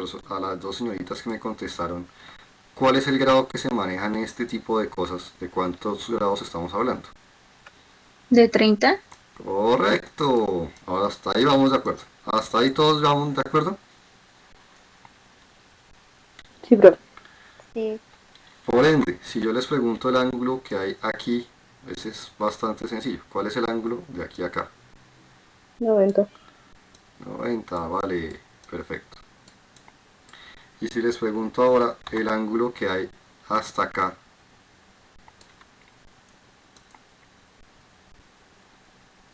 dos señoritas que me contestaron, ¿cuál es el grado que se maneja en este tipo de cosas? ¿De cuántos grados estamos hablando? De 30. Correcto. Ahora hasta ahí vamos de acuerdo. ¿Hasta ahí todos vamos de acuerdo? Sí, profe. Sí. Por ende, si yo les pregunto el ángulo que hay aquí, ese es bastante sencillo. ¿Cuál es el ángulo de aquí a acá? 90. 90, vale, perfecto. Y si les pregunto ahora el ángulo que hay hasta acá,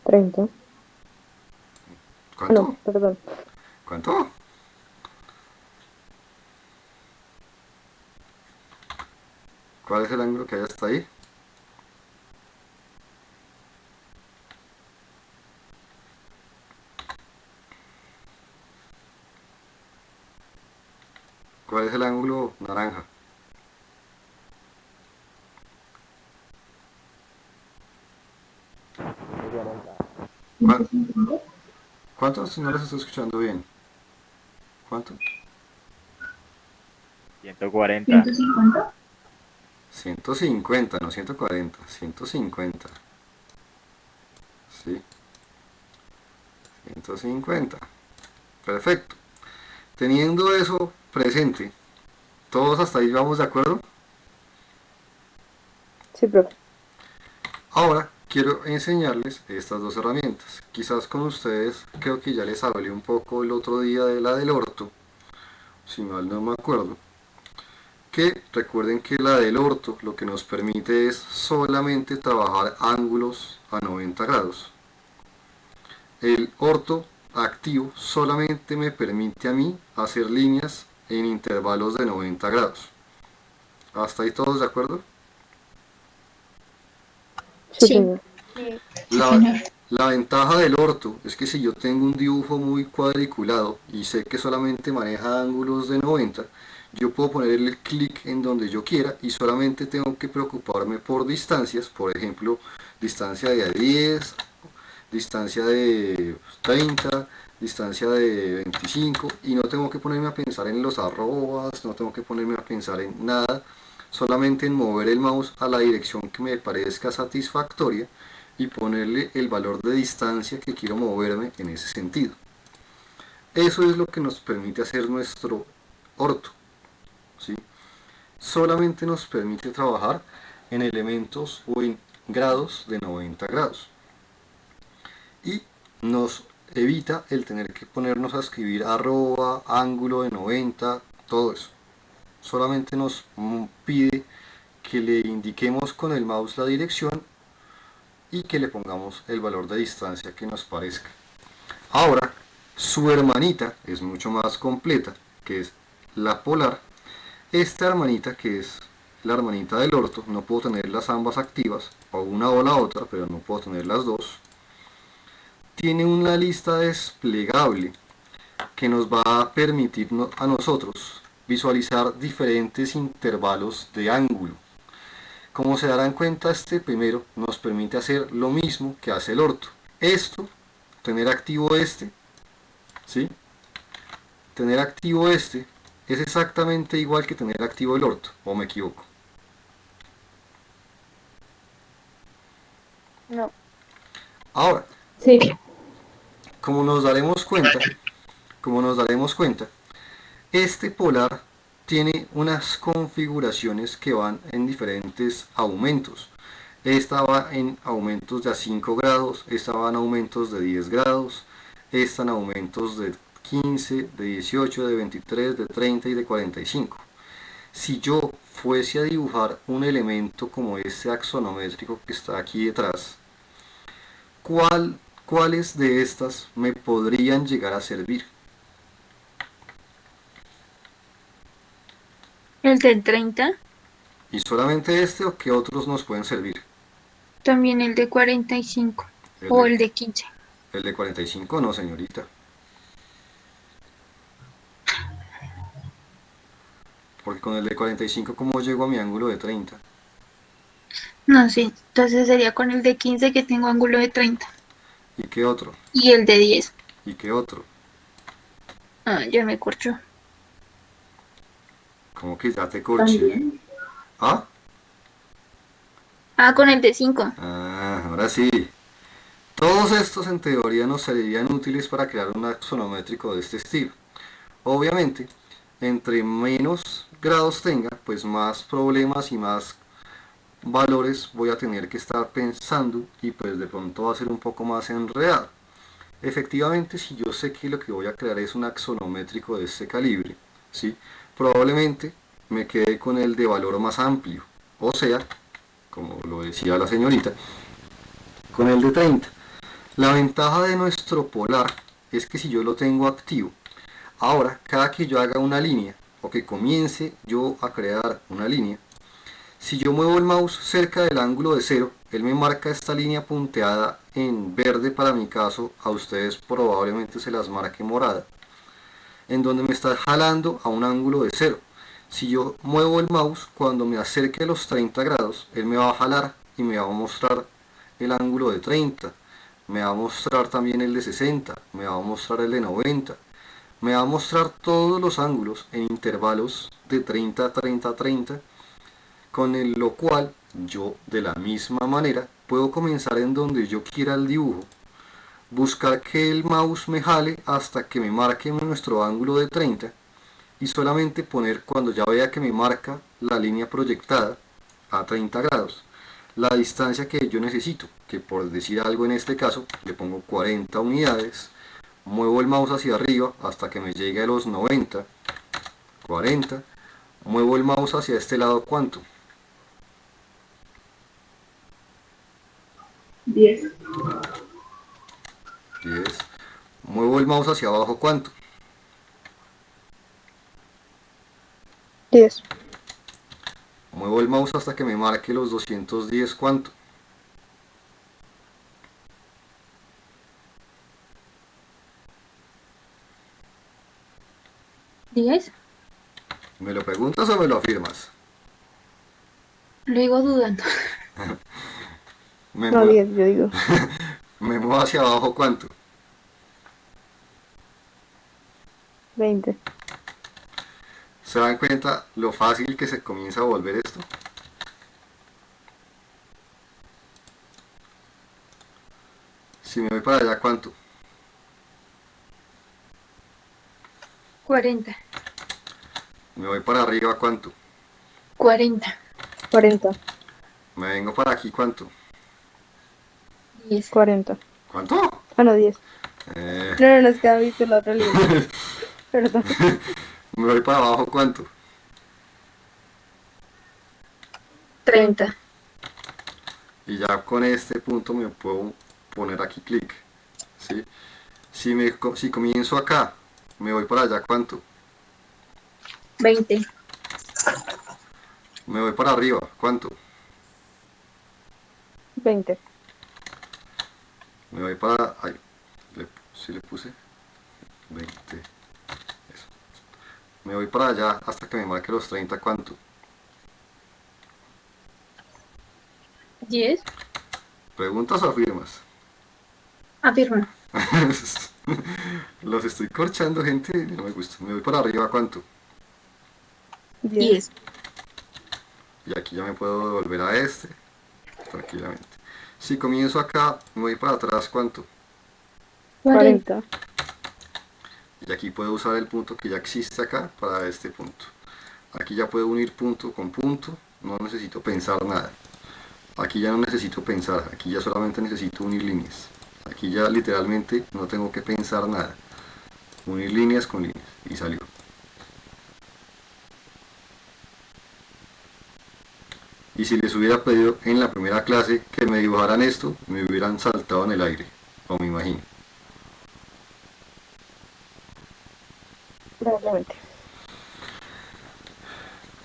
30. ¿cuánto? No, perdón. ¿Cuánto? ¿Cuál es el ángulo que hay hasta ahí? ¿Cuál es el ángulo naranja? ¿Cuá- 150. ¿Cuánto? Si no les estoy escuchando bien. ¿Cuánto? 140. 150. 150, no 140, 150. Sí, 150. Perfecto. Teniendo eso presente, ¿todos hasta ahí vamos de acuerdo? Sí, profe. Ahora quiero enseñarles estas dos herramientas. Quizás con ustedes, creo que ya les hablé un poco el otro día de la del orto, si mal no me acuerdo. Que recuerden que la del orto lo que nos permite es solamente trabajar ángulos a 90 grados. El orto activo solamente me permite a mí hacer líneas en intervalos de 90 grados. ¿Hasta ahí todos de acuerdo? Sí, Sí. señor. Sí. Sí, La, señor. la ventaja del orto es que si yo tengo un dibujo muy cuadriculado y sé que solamente maneja ángulos de 90, yo puedo poner el clic en donde yo quiera y solamente tengo que preocuparme por distancias, por ejemplo, distancia de 10, distancia de 30, distancia de 25, y no tengo que ponerme a pensar en los arrobas, no tengo que ponerme a pensar en nada, solamente en mover el mouse a la dirección que me parezca satisfactoria y ponerle el valor de distancia que quiero moverme en ese sentido. Eso es lo que nos permite hacer nuestro orto, ¿sí? Solamente nos permite trabajar en elementos o en grados de 90 grados. Y nos evita el tener que ponernos a escribir arroba, ángulo de 90, todo eso. Solamente nos pide que le indiquemos con el mouse la dirección y que le pongamos el valor de distancia que nos parezca. Ahora, su hermanita es mucho más completa, que es la polar. Esta hermanita, que es la hermanita del orto, no puedo tenerlas ambas activas, o una o la otra, pero no puedo tener las dos. Tiene una lista desplegable que nos va a permitir a nosotros visualizar diferentes intervalos de ángulo. Como se darán cuenta, este primero nos permite hacer lo mismo que hace el orto. Esto, tener activo este, ¿sí? Tener activo este es exactamente igual que tener activo el orto, ¿o me equivoco? No. Ahora, Sí. como nos daremos cuenta, este polar tiene unas configuraciones que van en diferentes aumentos. Esta va en aumentos de a 5 grados, esta va en aumentos de 10 grados, esta en aumentos de 15, de 18, de 23, de 30 y de 45. Si yo fuese a dibujar un elemento como este axonométrico que está aquí detrás, ¿cuáles de estas me podrían llegar a servir? El del 30. ¿Y solamente este o qué otros nos pueden servir? También el de 45. El O de, el de 15. el de 45 no, señorita. Porque con el de 45, ¿cómo llego a mi ángulo de 30? No, sí. Entonces sería con el de 15 que tengo ángulo de 30. ¿Y qué otro? Y el de 10. ¿Y qué otro? Ah, ya me corchó. ¿Cómo que ya te corché? También. ¿Ah? Ah, con el de 5. Ah, ahora sí. Todos estos en teoría nos serían útiles para crear un axonométrico de este estilo. Obviamente, entre menos grados tenga, pues más problemas y más valores voy a tener que estar pensando y pues de pronto va a ser un poco más enredado. Efectivamente, si yo sé que lo que voy a crear es un axonométrico de este calibre, ¿sí? Probablemente me quede con el de valor más amplio, o sea, como lo decía la señorita, con el de 30. La ventaja de nuestro polar es que si yo lo tengo activo, ahora cada que yo haga una línea o que comience yo a crear una línea, si yo muevo el mouse cerca del ángulo de 0, él me marca esta línea punteada en verde para mi caso, a ustedes probablemente se las marque morada, en donde me está jalando a un ángulo de 0. Si yo muevo el mouse, cuando me acerque a los 30 grados, él me va a jalar y me va a mostrar el ángulo de 30, me va a mostrar también el de 60, me va a mostrar el de 90, me va a mostrar todos los ángulos en intervalos de 30, 30, 30, con lo cual yo de la misma manera puedo comenzar en donde yo quiera el dibujo, buscar que el mouse me jale hasta que me marque nuestro ángulo de 30 y solamente poner, cuando ya vea que me marca la línea proyectada a 30 grados, la distancia que yo necesito, que por decir algo en este caso le pongo 40 unidades, muevo el mouse hacia arriba hasta que me llegue a los 90, 40, muevo el mouse hacia este lado, ¿cuánto? 10. 10. Muevo el mouse hacia abajo, ¿cuánto? 10. Muevo el mouse hasta que me marque los 210, ¿cuánto? 10. ¿Me lo preguntas o me lo afirmas? Lo digo dudando. Me, No, mue- 10, yo digo. me muevo hacia abajo, ¿cuánto? 20. ¿Se dan cuenta lo fácil que se comienza a volver esto? Si me voy para allá, ¿cuánto? 40. Me voy para arriba, ¿cuánto? 40. 40. Me vengo para aquí, ¿cuánto? 10. 40. ¿Cuánto? Ah, no, 10. Eh, No, es que han visto la otra línea. Perdón. me voy para abajo, ¿cuánto? 30. Y ya con este punto me puedo poner aquí clic, ¿sí? Si comienzo acá, me voy para allá, ¿cuánto? 20. Me voy para arriba, ¿cuánto? 20. Me voy para... Ay, ¿sí le puse? 20. Eso. Me voy para allá hasta que me marque los 30, ¿cuánto? 10. ¿Preguntas o afirmas? Afirma. Los estoy corchando, gente, no me gusta. Me voy para arriba, ¿cuánto? 10. Y aquí ya me puedo devolver a este, tranquilamente. Si comienzo acá, me voy para atrás, ¿cuánto? 40. Y aquí puedo usar el punto que ya existe acá para este punto. Aquí ya puedo unir punto con punto, no necesito pensar nada. Aquí ya no necesito pensar, aquí ya solamente necesito unir líneas. Aquí ya literalmente no tengo que pensar nada. Unir líneas con líneas. Y salió. Y si les hubiera pedido en la primera clase que me dibujaran esto, me hubieran saltado en el aire, o me imagino. Probablemente.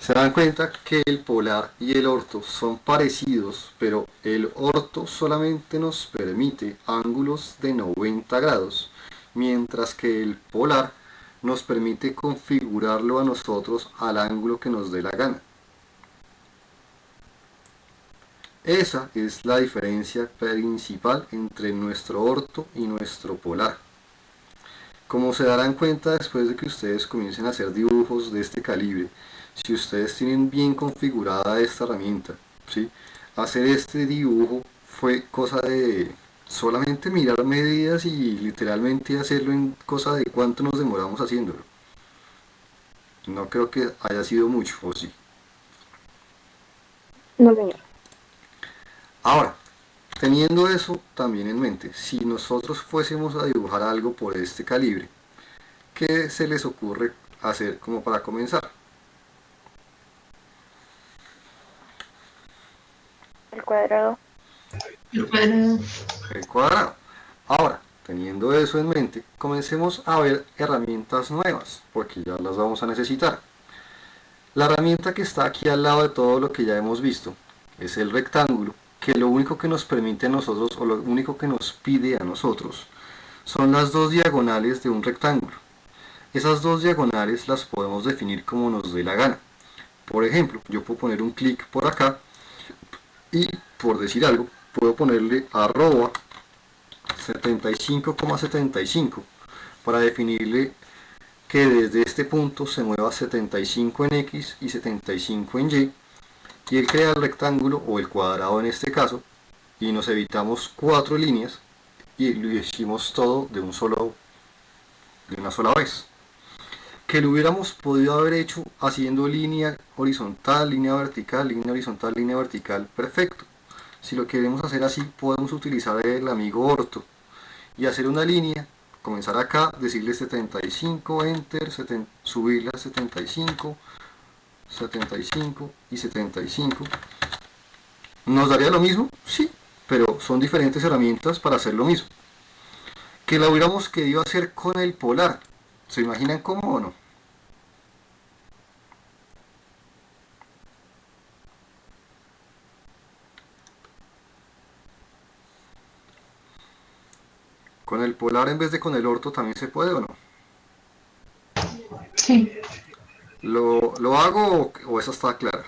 Se dan cuenta que el polar y el orto son parecidos, pero el orto solamente nos permite ángulos de 90 grados, mientras que el polar nos permite configurarlo a nosotros al ángulo que nos dé la gana. Esa es la diferencia principal entre nuestro orto y nuestro polar. Como se darán cuenta después de que ustedes comiencen a hacer dibujos de este calibre, si ustedes tienen bien configurada esta herramienta, ¿sí? Hacer este dibujo fue cosa de solamente mirar medidas y literalmente hacerlo en cosa de cuánto nos demoramos haciéndolo. No creo que haya sido mucho, ¿o sí? No, señor. Ahora, teniendo eso también en mente, si nosotros fuésemos a dibujar algo por este calibre, ¿qué se les ocurre hacer como para comenzar? El cuadrado. El cuadrado. El cuadrado. Ahora, teniendo eso en mente, comencemos a ver herramientas nuevas, porque ya las vamos a necesitar. La herramienta que está aquí al lado de todo lo que ya hemos visto es el rectángulo, que lo único que nos permite a nosotros, o lo único que nos pide a nosotros, son las dos diagonales de un rectángulo. Esas dos diagonales las podemos definir como nos dé la gana. Por ejemplo, yo puedo poner un clic por acá y, por decir algo, puedo ponerle arroba 75,75 para definirle que desde este punto se mueva 75 en X y 75 en Y, y él crea el rectángulo o el cuadrado en este caso, y nos evitamos 4 líneas y lo hicimos todo de una sola vez. Que lo hubiéramos podido haber hecho haciendo línea horizontal, línea vertical, línea horizontal, línea vertical, perfecto. Si lo queremos hacer así, podemos utilizar el amigo orto y hacer una línea, comenzar acá, decirle 75, enter, subirla a 75, 75 y 75. ¿Nos daría lo mismo? Sí, pero son diferentes herramientas para hacer lo mismo. Que la hubiéramos querido hacer con el polar, ¿se imaginan cómo o no? Con el polar en vez de con el orto también se puede o no. Sí, ¿Lo hago o esa está clara?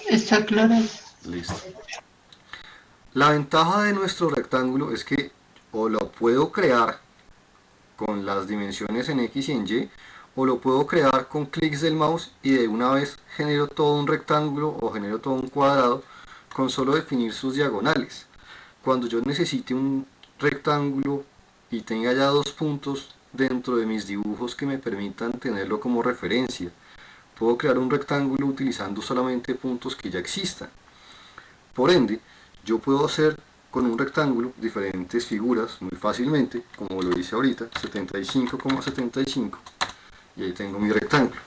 está claro. Listo. La ventaja de nuestro rectángulo es que o lo puedo crear con las dimensiones en X y en Y, o lo puedo crear con clics del mouse y de una vez genero todo un rectángulo o genero todo un cuadrado con solo definir sus diagonales. Cuando yo necesite un rectángulo y tenga ya dos puntos dentro de mis dibujos que me permitan tenerlo como referencia, puedo crear un rectángulo utilizando solamente puntos que ya existan. Por ende, yo puedo hacer con un rectángulo diferentes figuras muy fácilmente, como lo hice ahorita, 75,75, y ahí tengo mi rectángulo.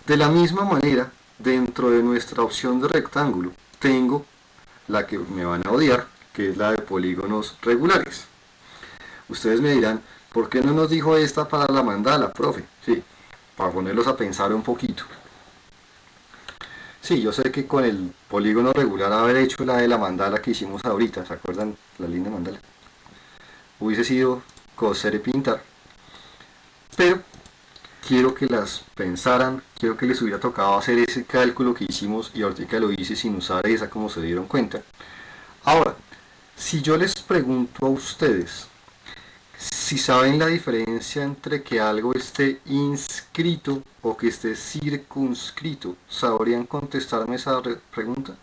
De la misma manera, dentro de nuestra opción de rectángulo, tengo la que me van a odiar, que es la de polígonos regulares. Ustedes me dirán, ¿por qué no nos dijo esta para la mandala, profe? Sí, para ponerlos a pensar un poquito. Sí, yo sé que con el polígono regular haber hecho la de la mandala que hicimos ahorita, ¿se acuerdan la linda mandala? Hubiese sido coser y pintar. Pero quiero que las pensaran, quiero que les hubiera tocado hacer ese cálculo que hicimos y ahorita lo hice sin usar esa, como se dieron cuenta. Ahora, si yo les pregunto a ustedes si saben la diferencia entre que algo esté inscrito o que esté circunscrito, ¿sabrían contestarme esa pregunta?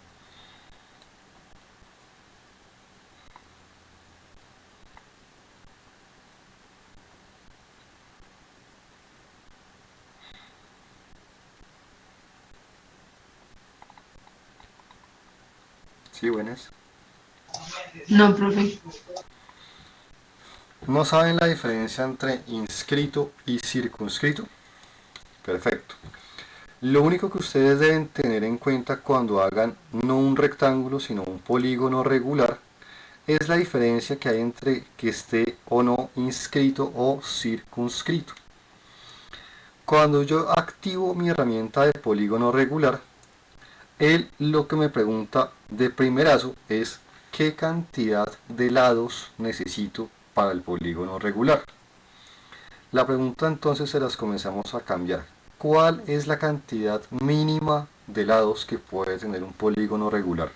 Sí, buenas. No, profe. ¿No saben la diferencia entre inscrito y circunscrito? Perfecto. Lo único que ustedes deben tener en cuenta cuando hagan no un rectángulo, sino un polígono regular, es la diferencia que hay entre que esté o no inscrito o circunscrito. Cuando yo activo mi herramienta de polígono regular, él lo que me pregunta de primerazo es qué cantidad de lados necesito para el polígono regular. La pregunta entonces se las comenzamos a cambiar. ¿Cuál es la cantidad mínima de lados que puede tener un polígono regular?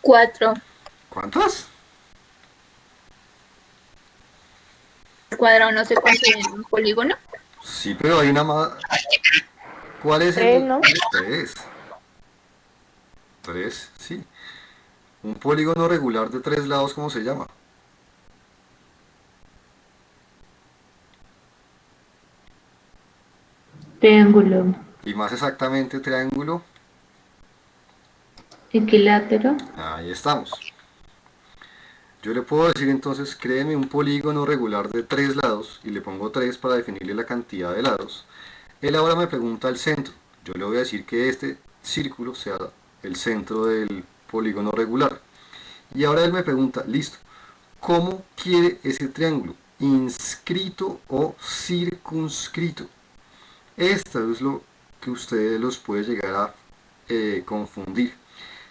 Cuatro. ¿Cuántas? El cuadrado no se considera un polígono. Sí, pero hay una más. ¿Cuál es Tres, el? ¿no? Tres. Tres, sí. Un polígono regular de 3 lados, ¿cómo se llama? Triángulo. Y más exactamente triángulo. Equilátero. Ahí estamos. Yo le puedo decir entonces, créeme un polígono regular de 3 lados y le pongo 3 para definirle la cantidad de lados. Él ahora me pregunta el centro. Yo le voy a decir que este círculo sea el centro del polígono regular. Y ahora él me pregunta, listo, ¿cómo quiere ese triángulo? ¿Inscrito o circunscrito? Esto es lo que ustedes los puede llegar a confundir.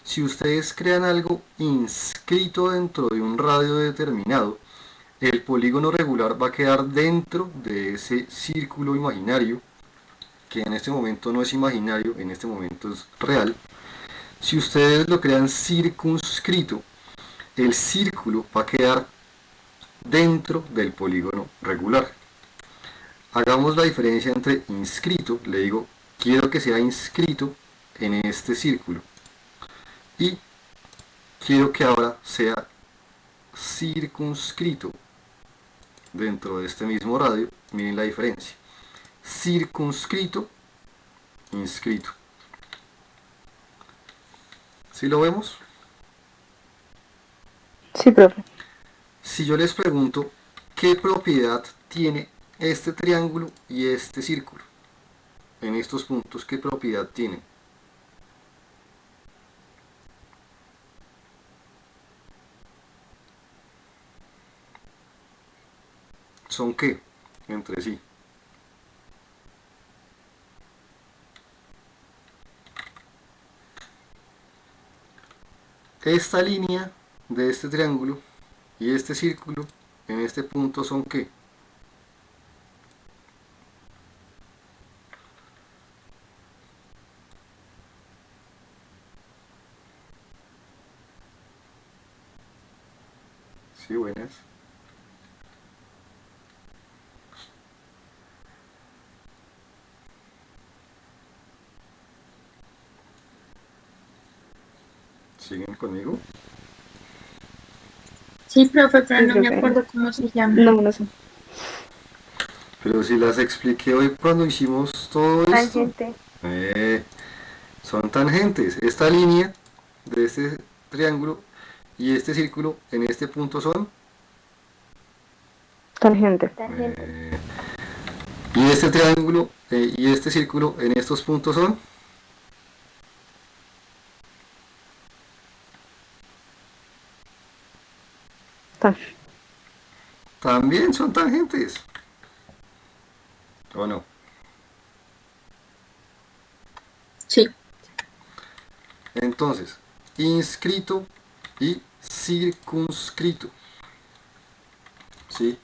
Si ustedes crean algo inscrito dentro de un radio determinado, el polígono regular va a quedar dentro de ese círculo imaginario, que en este momento no es imaginario, en este momento es real. Si ustedes lo crean circunscrito, el círculo va a quedar dentro del polígono regular. Hagamos la diferencia entre inscrito, le digo, quiero que sea inscrito en este círculo. Y quiero que ahora sea circunscrito dentro de este mismo radio. Miren la diferencia. Circunscrito, inscrito. ¿Sí lo vemos? Sí, profe. Si yo les pregunto qué propiedad tiene este triángulo y este círculo, en estos puntos, ¿qué propiedad tienen? ¿Son qué? Entre sí. Esta línea de este triángulo y este círculo en este punto son qué? Sí, buenas. ¿Siguen conmigo? Sí, profe, pero Sí, no me profe. acuerdo cómo se llama. No, no sé. Pero si las expliqué hoy cuando hicimos todo esto. Tangente. Son tangentes. Esta línea de este triángulo y este círculo en este punto son. Tangente. Tangente. Y este triángulo y este círculo en estos puntos son. Tan. También son tangentes. ¿O no? Sí. Entonces, inscrito y circunscrito. ¿Sí?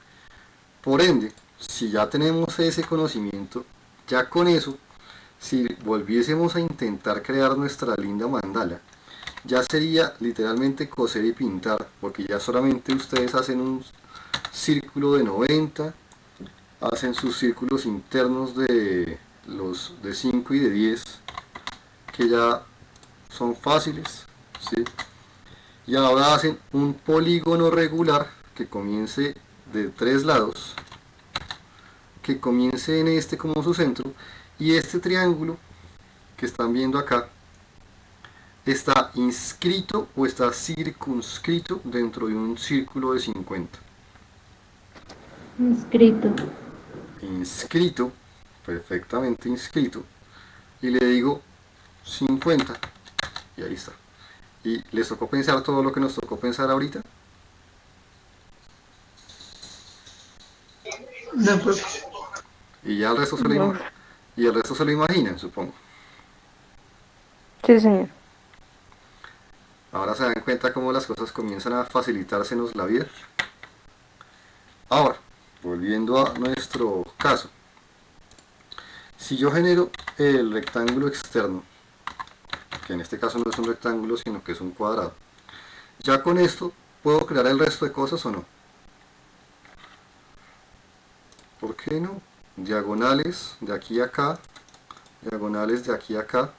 Por ende, si ya tenemos ese conocimiento, ya con eso, si volviésemos a intentar crear nuestra linda mandala, ya sería literalmente coser y pintar, porque ya solamente ustedes hacen un círculo de 90, hacen sus círculos internos de los de 5 y de 10, que ya son fáciles, ¿sí? Y ahora hacen un polígono regular que comience de 3 lados, que comience en este como su centro, y este triángulo que están viendo acá está inscrito o está circunscrito dentro de un círculo de 50. Inscrito. Inscrito, perfectamente inscrito, y le digo 50, y ahí está. Y les tocó pensar todo lo que nos tocó pensar ahorita. No, profe. Y ya el resto No. y el resto se lo imaginan, supongo. Sí, señor. Ahora se dan cuenta cómo las cosas comienzan a facilitársenos la vida. Ahora, volviendo a nuestro caso, si yo genero el rectángulo externo, que en este caso no es un rectángulo sino que es un cuadrado, ya con esto puedo crear el resto de cosas o no. ¿Por qué no? Diagonales de aquí a acá, diagonales de aquí a acá,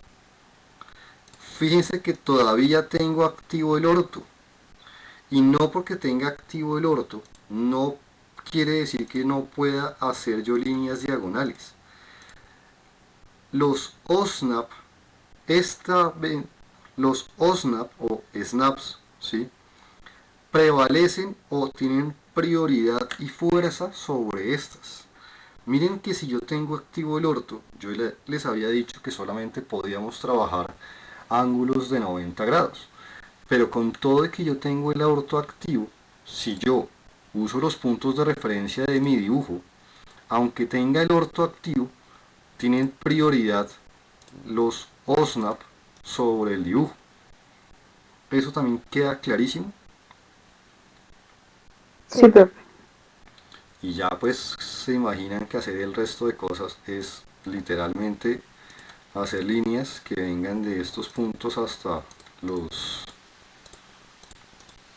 fíjense que todavía tengo activo el orto. Y no porque tenga activo el orto, no quiere decir que no pueda hacer yo líneas diagonales. Los OSNAP, los OSNAP o snaps, ¿sí?, prevalecen o tienen prioridad y fuerza sobre estas. Miren que si yo tengo activo el orto, yo les había dicho que solamente podíamos trabajar ángulos de 90 grados. Pero con todo de que yo tengo el orto activo, si yo uso los puntos de referencia de mi dibujo, aunque tenga el orto activo, tienen prioridad los OSNAP sobre el dibujo. ¿Eso también queda clarísimo? Sí, profe. Y ya pues se imaginan que hacer el resto de cosas es literalmente hacer líneas que vengan de estos puntos hasta los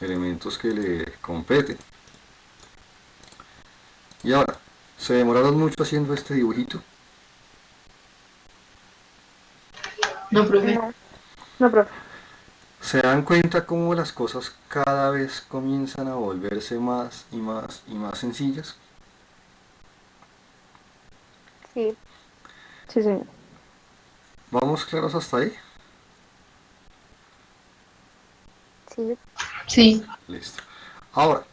elementos que le competen. Y ahora, ¿se demoraron mucho haciendo este dibujito? No, profe. No. No, profe. ¿Se dan cuenta cómo las cosas cada vez comienzan a volverse más y más y más sencillas? Sí. Sí, señor. ¿Vamos claros hasta ahí? Sí. Sí. Listo. Ahora,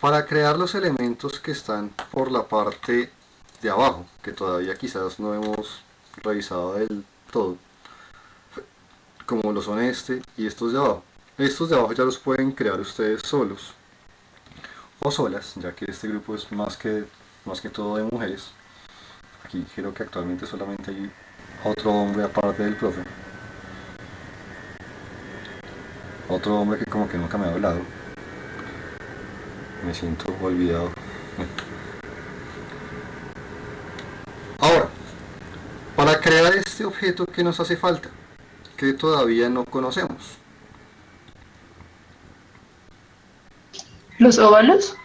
para crear los elementos que están por la parte de abajo, que todavía quizás no hemos revisado del todo, como lo son este y estos de abajo. Estos de abajo ya los pueden crear ustedes solos o solas, ya que este grupo es más que todo de mujeres. Aquí creo que actualmente solamente hay otro hombre aparte del profe. Otro hombre que como que nunca me ha hablado. Me siento olvidado. Ahora, para crear este objeto, ¿qué nos hace falta? Que todavía no conocemos. Los óvalos.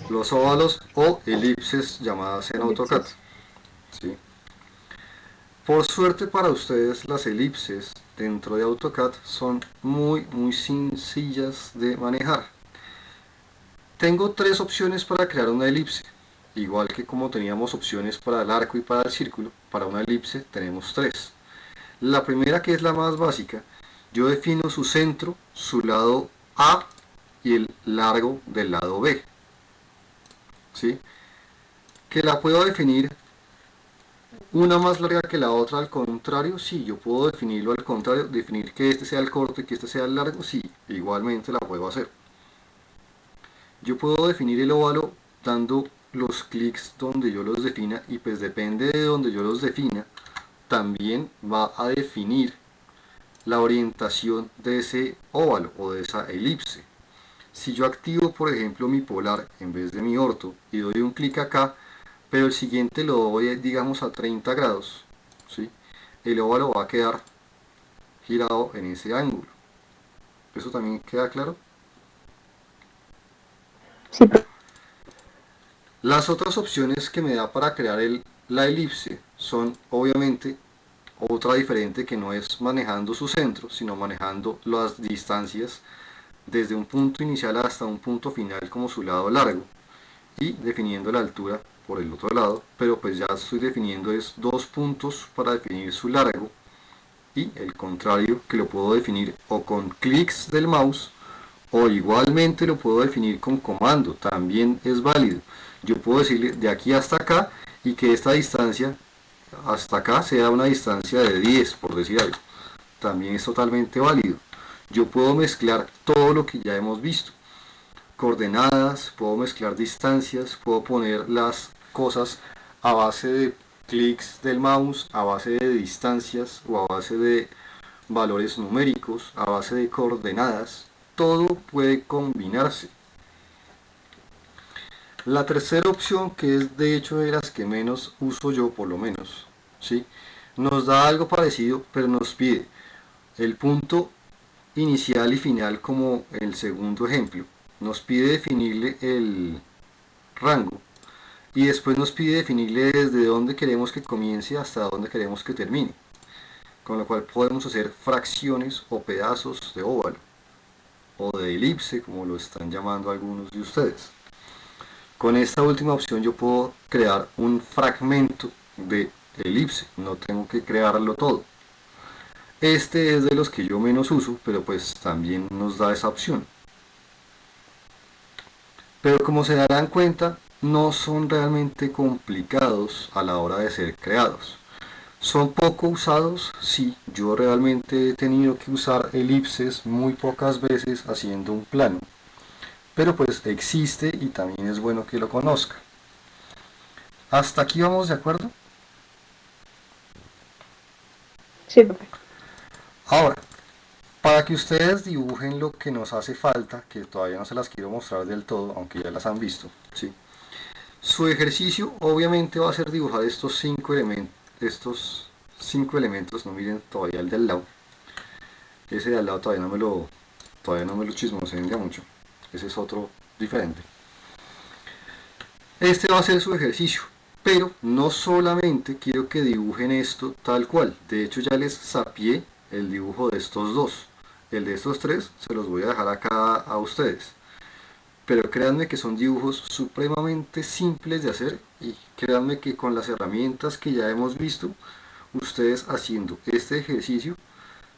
Los óvalos o elipses llamadas en AutoCAD. ¿Sí? Por suerte para ustedes, las elipses dentro de AutoCAD son muy sencillas de manejar. Tengo tres opciones para crear una elipse. Igual que como teníamos opciones para el arco y para el círculo, para una elipse tenemos tres. La primera, que es la más básica, yo defino su centro, su lado A y el largo del lado B. ¿Sí? Que la puedo definir una más larga que la otra al contrario, sí, yo puedo definirlo al contrario, definir que este sea el corto y que este sea el largo, sí, igualmente la puedo hacer. Yo puedo definir el óvalo dando los clics donde yo los defina, y pues depende de donde yo los defina, también va a definir la orientación de ese óvalo o de esa elipse. Si yo activo, por ejemplo, mi polar en vez de mi orto y doy un clic acá, pero el siguiente lo doy, digamos, a 30 grados, ¿sí?, el óvalo va a quedar girado en ese ángulo. ¿Eso también queda claro? Sí, profe. Las otras opciones que me da para crear la elipse son obviamente otra diferente, que no es manejando su centro, sino manejando las distancias desde un punto inicial hasta un punto final como su lado largo, y definiendo la altura por el otro lado, pero pues ya estoy definiendo es dos puntos para definir su largo, y el contrario, que lo puedo definir o con clics del mouse o igualmente lo puedo definir con comando, también es válido. Yo puedo decirle de aquí hasta acá y que esta distancia hasta acá sea una distancia de 10, por decir algo. También es totalmente válido. Yo puedo mezclar todo lo que ya hemos visto. Coordenadas, puedo mezclar distancias, puedo poner las cosas a base de clics del mouse, a base de distancias o a base de valores numéricos, a base de coordenadas. Todo puede combinarse. La tercera opción, que es de hecho de las que menos uso yo, por lo menos, ¿sí?, nos da algo parecido, pero nos pide el punto inicial y final como el segundo ejemplo. Nos pide definirle el rango y después nos pide definirle desde dónde queremos que comience hasta dónde queremos que termine. con lo cual podemos hacer fracciones o pedazos de óvalo o de elipse, como lo están llamando algunos de ustedes. Con esta última opción yo puedo crear un fragmento de elipse, no tengo que crearlo todo. Este es de los que yo menos uso, pero pues también nos da esa opción. Pero como se darán cuenta, no son realmente complicados a la hora de ser creados. Son poco usados, sí, yo realmente he tenido que usar elipses muy pocas veces haciendo un plano. Pero pues existe y también es bueno que lo conozca. ¿Hasta aquí vamos de acuerdo? Sí, profe. Ahora, para que ustedes dibujen lo que nos hace falta, que todavía no se las quiero mostrar del todo, aunque ya las han visto, ¿sí? Su ejercicio obviamente va a ser dibujar estos cinco elementos, no miren todavía el del lado. Ese de al lado todavía no me lo chismoseen ya mucho. Ese es otro diferente. Este va a ser su ejercicio, pero no solamente quiero que dibujen esto tal cual. De hecho ya les sapié el dibujo de estos dos. El de estos tres se los voy a dejar acá a ustedes. Pero créanme que son dibujos supremamente simples de hacer y créanme que con las herramientas que ya hemos visto, ustedes haciendo este ejercicio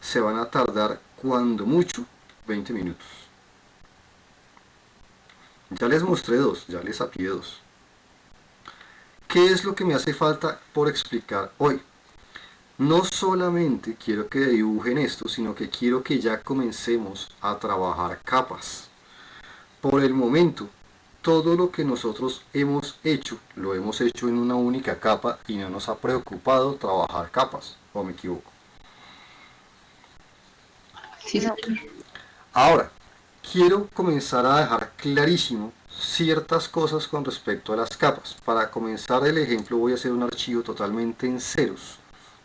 se van a tardar cuando mucho 20 minutos. Ya les mostré dos, ya les sapié dos. ¿Qué es lo que me hace falta por explicar hoy? No solamente quiero que dibujen esto, sino que quiero que ya comencemos a trabajar capas. Por el momento, todo lo que nosotros hemos hecho, lo hemos hecho en una única capa y no nos ha preocupado trabajar capas, ¿o me equivoco? Sí, No. señor. Ahora, quiero comenzar a dejar clarísimo ciertas cosas con respecto a las capas. Para comenzar el ejemplo voy a hacer un archivo totalmente en ceros,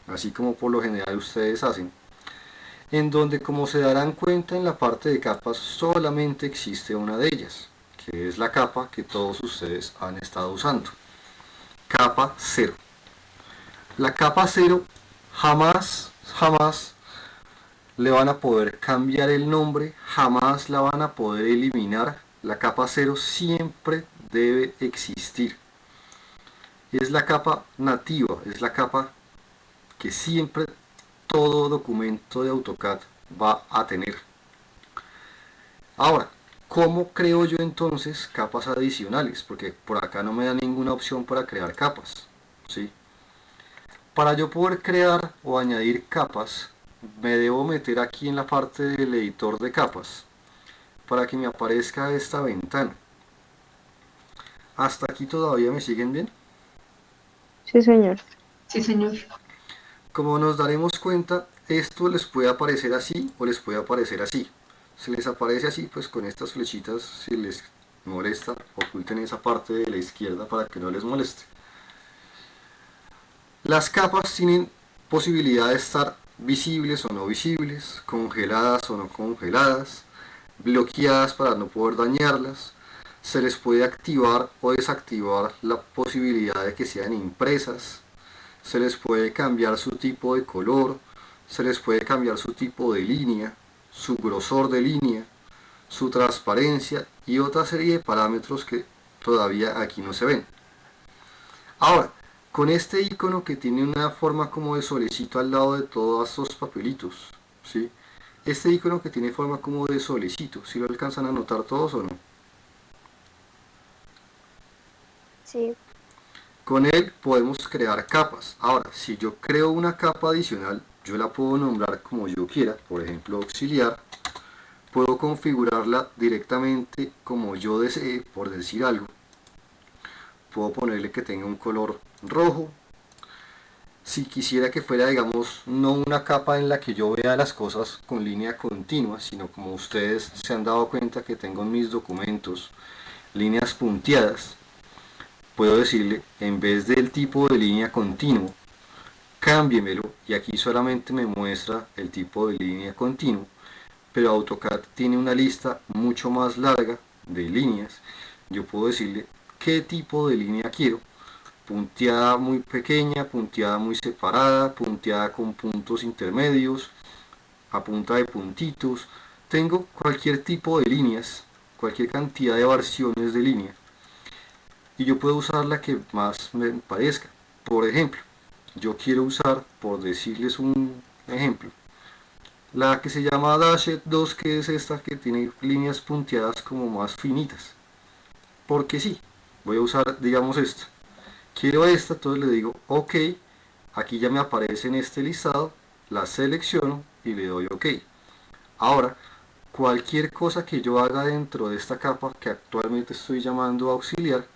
así como por lo general ustedes hacen, en donde, como se darán cuenta, en la parte de capas solamente existe una de ellas, que es la capa que todos ustedes han estado usando, capa 0. La capa 0 jamás le van a poder cambiar el nombre, jamás la van a poder eliminar. La capa 0 siempre debe existir. Es la capa nativa, es la capa que siempre todo documento de AutoCAD va a tener. Ahora, ¿cómo creo yo entonces capas adicionales? Porque por acá no me da ninguna opción para crear capas, ¿sí? Para yo poder crear o añadir capas, me debo meter aquí en la parte del editor de capas para que me aparezca esta ventana. ¿Hasta aquí todavía me siguen bien? Sí, señor. Sí, señor. Como nos daremos cuenta, esto les puede aparecer así o les puede aparecer así. Si les aparece así, pues con estas flechitas, si les molesta, oculten esa parte de la izquierda para que no les moleste. Las capas tienen posibilidad de estar visibles o no visibles, congeladas o no congeladas, bloqueadas para no poder dañarlas. Se les puede activar o desactivar la posibilidad de que sean impresas. Se les puede cambiar su tipo de color, se les puede cambiar su tipo de línea, su grosor de línea, su transparencia y otra serie de parámetros que todavía aquí no se ven. Ahora, con este icono que tiene una forma como de solecito al lado de todos estos papelitos, ¿sí? Este icono que tiene forma como de solecito, ¿sí lo alcanzan a notar todos o no? Sí. Con él podemos crear capas. Ahora, si yo creo una capa adicional, yo la puedo nombrar como yo quiera, por ejemplo auxiliar. Puedo configurarla directamente como yo desee, por decir algo. Puedo ponerle que tenga un color rojo. Si quisiera que fuera, digamos, no una capa en la que yo vea las cosas con línea continua, sino como ustedes se han dado cuenta que tengo en mis documentos líneas punteadas, puedo decirle, en vez del tipo de línea continuo, cámbiemelo, y aquí solamente me muestra el tipo de línea continuo, pero AutoCAD tiene una lista mucho más larga de líneas. Yo puedo decirle qué tipo de línea quiero, punteada muy pequeña, punteada muy separada, punteada con puntos intermedios, a punta de puntitos. Tengo cualquier tipo de líneas, cualquier cantidad de versiones de línea, y yo puedo usar la que más me parezca. Por ejemplo, yo quiero usar, por decirles un ejemplo, la que se llama Dashed 2, que es esta que tiene líneas punteadas como más finitas, porque sí, voy a usar, digamos, esta. Quiero esta, entonces le digo OK, aquí ya me aparece en este listado, la selecciono y le doy OK. Ahora, cualquier cosa que yo haga dentro de esta capa, que actualmente estoy llamando auxiliar,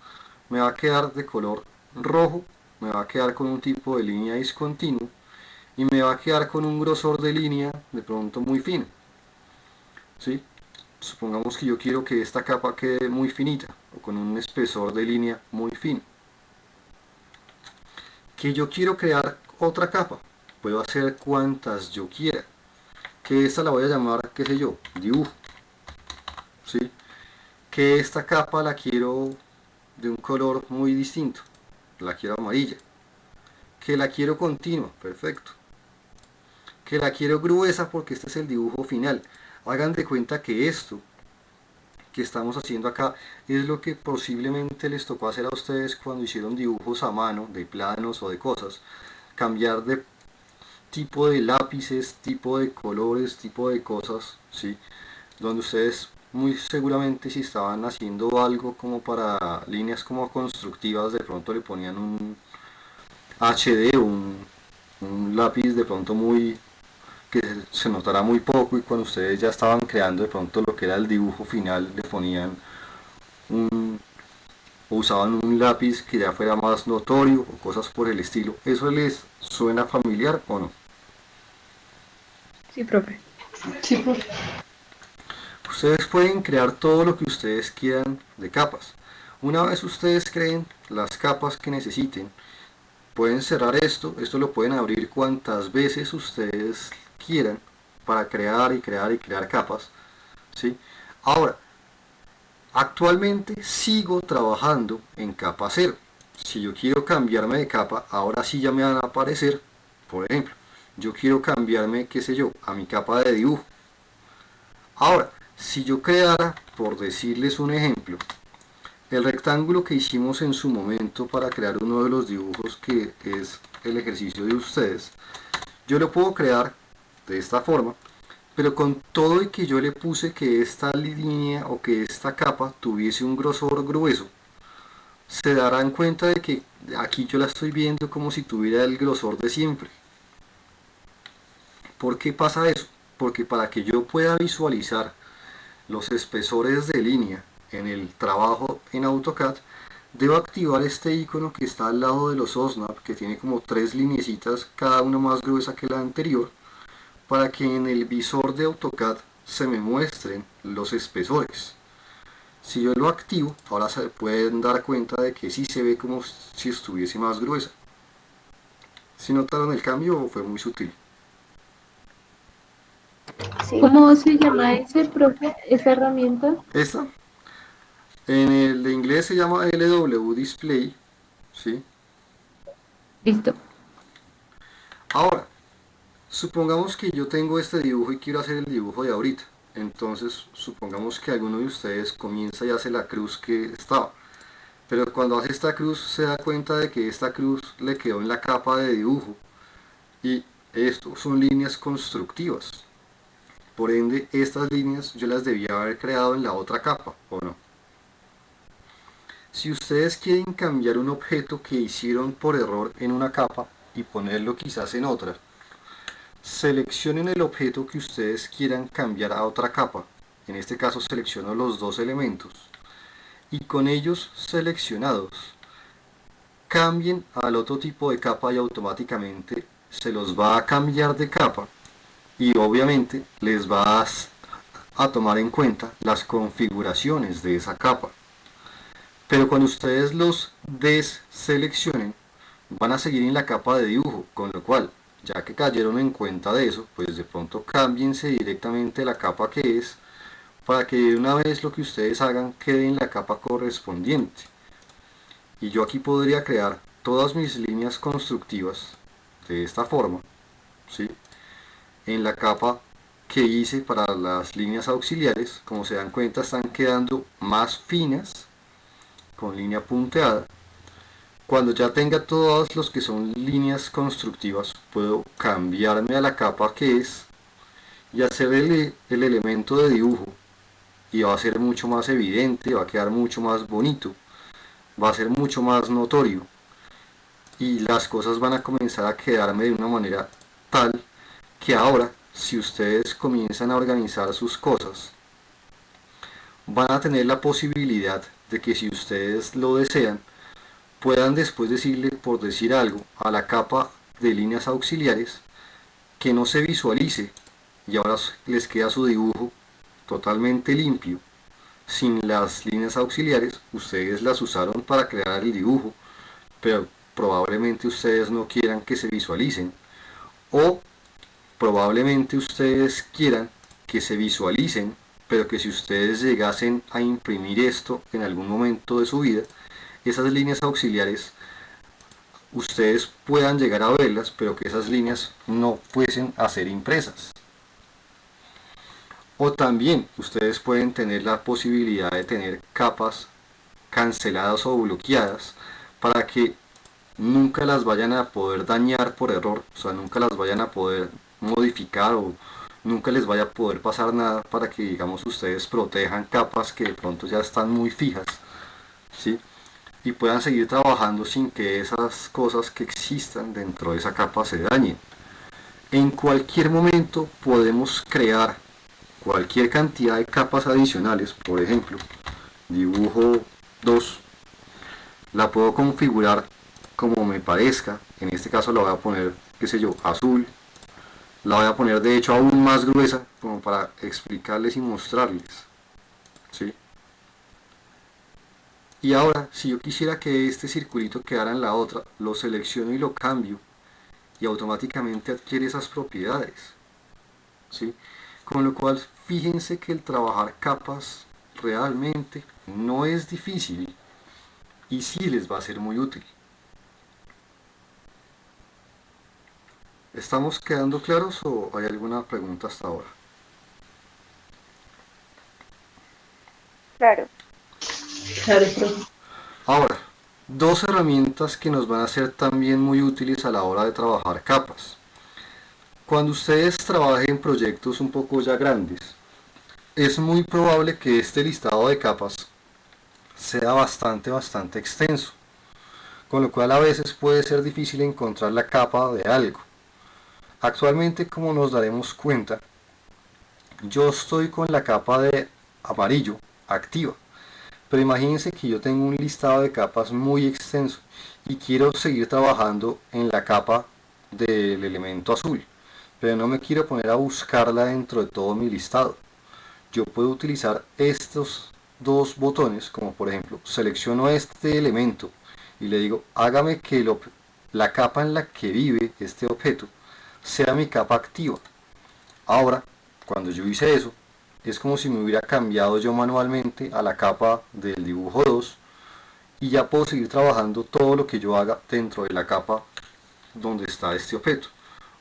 me va a quedar de color rojo, me va a quedar con un tipo de línea discontinuo y me va a quedar con un grosor de línea de pronto muy fino, ¿sí? Supongamos que yo quiero que esta capa quede muy finita o con un espesor de línea muy fino. Que yo quiero crear otra capa, puedo hacer cuantas yo quiera. Que esta la voy a llamar, qué sé yo, dibujo, ¿sí? Que esta capa la quiero de un color muy distinto, la quiero amarilla. Que la quiero continua, perfecto. Que la quiero gruesa porque este es el dibujo final. Hagan de cuenta que esto que estamos haciendo acá es lo que posiblemente les tocó hacer a ustedes cuando hicieron dibujos a mano de planos o de cosas, cambiar de tipo de lápices, tipo de colores, tipo de cosas, ¿sí? Donde ustedes muy seguramente, si estaban haciendo algo como para líneas como constructivas, de pronto le ponían un HD, un lápiz de pronto muy que se notará muy poco, y cuando ustedes ya estaban creando de pronto lo que era el dibujo final le ponían o usaban un lápiz que ya fuera más notorio o cosas por el estilo. ¿Eso les suena familiar o no? Sí, profe. Sí, profe. Ustedes pueden crear todo lo que ustedes quieran de capas. Una vez ustedes creen las capas que necesiten, pueden cerrar esto lo pueden abrir cuantas veces ustedes quieran para crear y crear y crear capas, ¿sí? Ahora, actualmente sigo trabajando en capa 0. Si yo quiero cambiarme de capa, ahora sí ya me van a aparecer, por ejemplo, yo quiero cambiarme, qué sé yo, a mi capa de dibujo. Ahora, si yo creara, por decirles un ejemplo, el rectángulo que hicimos en su momento para crear uno de los dibujos que es el ejercicio de ustedes, yo lo puedo crear de esta forma, pero con todo y que yo le puse que esta línea o que esta capa tuviese un grosor grueso, se darán cuenta de que aquí yo la estoy viendo como si tuviera el grosor de siempre. ¿Por qué pasa eso? Porque para que yo pueda visualizar los espesores de línea en el trabajo en AutoCAD, debo activar este icono que está al lado de los OSNAP, que tiene como 3 lineecitas, cada una más gruesa que la anterior, para que en el visor de AutoCAD se me muestren los espesores. Si yo lo activo, ahora se pueden dar cuenta de que sí se ve como si estuviese más gruesa. ¿Sí notaron el cambio o fue muy sutil? Sí. ¿Cómo se llama ese, profe, esa herramienta? Esta, en el de inglés se llama LW Display, ¿sí? Listo. Ahora, supongamos que yo tengo este dibujo y quiero hacer el dibujo de ahorita. Entonces, supongamos que alguno de ustedes comienza y hace la cruz que estaba. Pero cuando hace esta cruz se da cuenta de que esta cruz le quedó en la capa de dibujo. Y esto son líneas constructivas. Por ende, estas líneas yo las debía haber creado en la otra capa, ¿o no? Si ustedes quieren cambiar un objeto que hicieron por error en una capa y ponerlo quizás en otra, seleccionen el objeto que ustedes quieran cambiar a otra capa. En este caso selecciono los 2 elementos. Y con ellos seleccionados, cambien al otro tipo de capa y automáticamente se los va a cambiar de capa. Y obviamente les va a tomar en cuenta las configuraciones de esa capa. Pero cuando ustedes los deseleccionen, van a seguir en la capa de dibujo, con lo cual, ya que cayeron en cuenta de eso, pues de pronto cámbiense directamente la capa que es, para que de una vez lo que ustedes hagan quede en la capa correspondiente. Y yo aquí podría crear todas mis líneas constructivas de esta forma, ¿sí? En la capa que hice para las líneas auxiliares, como se dan cuenta, están quedando más finas con línea punteada. Cuando ya tenga todos los que son líneas constructivas, puedo cambiarme a la capa que es y hacer el elemento de dibujo, y va a ser mucho más evidente, va a quedar mucho más bonito, va a ser mucho más notorio, y las cosas van a comenzar a quedarme de una manera tal que ahora, si ustedes comienzan a organizar sus cosas, van a tener la posibilidad de que, si ustedes lo desean, puedan después decirle, por decir algo, a la capa de líneas auxiliares que no se visualice, y ahora les queda su dibujo totalmente limpio, sin las líneas auxiliares. Ustedes las usaron para crear el dibujo, pero probablemente ustedes no quieran que se visualicen, o probablemente ustedes quieran que se visualicen, pero que si ustedes llegasen a imprimir esto en algún momento de su vida, esas líneas auxiliares ustedes puedan llegar a verlas, pero que esas líneas no fuesen a ser impresas. O también ustedes pueden tener la posibilidad de tener capas canceladas o bloqueadas para que nunca las vayan a poder dañar por error, o sea, nunca las vayan a poder modificar, o nunca les vaya a poder pasar nada, para que, digamos, ustedes protejan capas que de pronto ya están muy fijas, ¿sí? Y puedan seguir trabajando sin que esas cosas que existan dentro de esa capa se dañen. En cualquier momento podemos crear cualquier cantidad de capas adicionales. Por ejemplo, dibujo 2, la puedo configurar como me parezca. En este caso la voy a poner, qué sé yo, azul. La voy a poner de hecho aún más gruesa, como para explicarles y mostrarles, ¿sí? Y ahora, si yo quisiera que este circulito quedara en la otra, lo selecciono y lo cambio, y automáticamente adquiere esas propiedades, ¿sí? Con lo cual, fíjense que el trabajar capas realmente no es difícil, y sí les va a ser muy útil. ¿Estamos quedando claros o hay alguna pregunta hasta ahora? Claro. Claro, profe. Ahora, dos herramientas que nos van a ser también muy útiles a la hora de trabajar capas. Cuando ustedes trabajen en proyectos un poco ya grandes, es muy probable que este listado de capas sea bastante extenso, con lo cual a veces puede ser difícil encontrar la capa de algo. Actualmente, como nos daremos cuenta, yo estoy con la capa de amarillo activa, pero imagínense que yo tengo un listado de capas muy extenso y quiero seguir trabajando en la capa del elemento azul, pero no me quiero poner a buscarla dentro de todo mi listado. Yo puedo utilizar estos dos botones, como por ejemplo, selecciono este elemento y le digo, hágame que la capa en la que vive este objeto sea mi capa activa. Ahora, cuando yo hice eso, es como si me hubiera cambiado yo manualmente a la capa del dibujo 2, y ya puedo seguir trabajando todo lo que yo haga dentro de la capa donde está este objeto.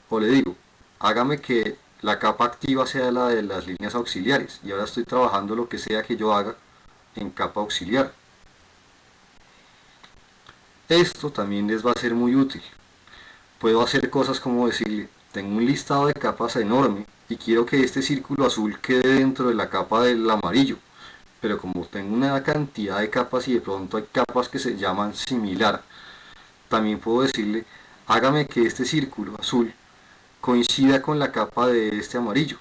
O le digo, hágame que la capa activa sea la de las líneas auxiliares, y ahora estoy trabajando lo que sea que yo haga en capa auxiliar. Esto también les va a ser muy útil. Puedo hacer cosas como decirle, tengo un listado de capas enorme y quiero que este círculo azul quede dentro de la capa del amarillo, pero como tengo una cantidad de capas y de pronto hay capas que se llaman similar, también puedo decirle, hágame que este círculo azul coincida con la capa de este amarillo.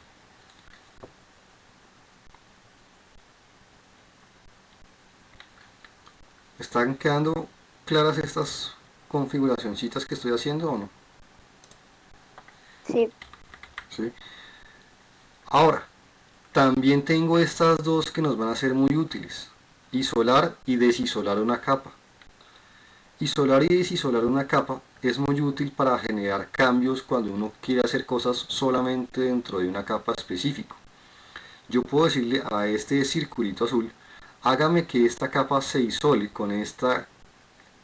¿Están quedando claras estas configuracioncitas que estoy haciendo o no? Sí. ¿Sí? Ahora, también tengo estas dos que nos van a ser muy útiles: isolar y desisolar una capa. Isolar y desisolar una capa es muy útil para generar cambios cuando uno quiere hacer cosas solamente dentro de una capa específica. Yo puedo decirle a este circulito azul, hágame que esta capa se isole con esta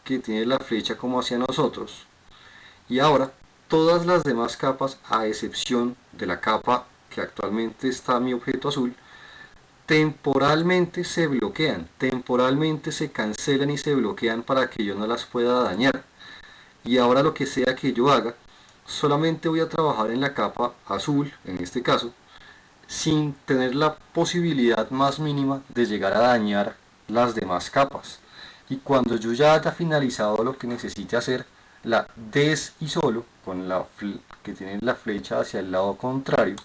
que tiene la flecha como hacia nosotros. Y ahora todas las demás capas, a excepción de la capa que actualmente está mi objeto azul, temporalmente se bloquean, temporalmente se cancelan y se bloquean para que yo no las pueda dañar. Y ahora lo que sea que yo haga, solamente voy a trabajar en la capa azul, en este caso, sin tener la posibilidad más mínima de llegar a dañar las demás capas. Y cuando yo ya haya finalizado lo que necesite hacer, la desisolo con la que tiene la flecha hacia el lado contrario,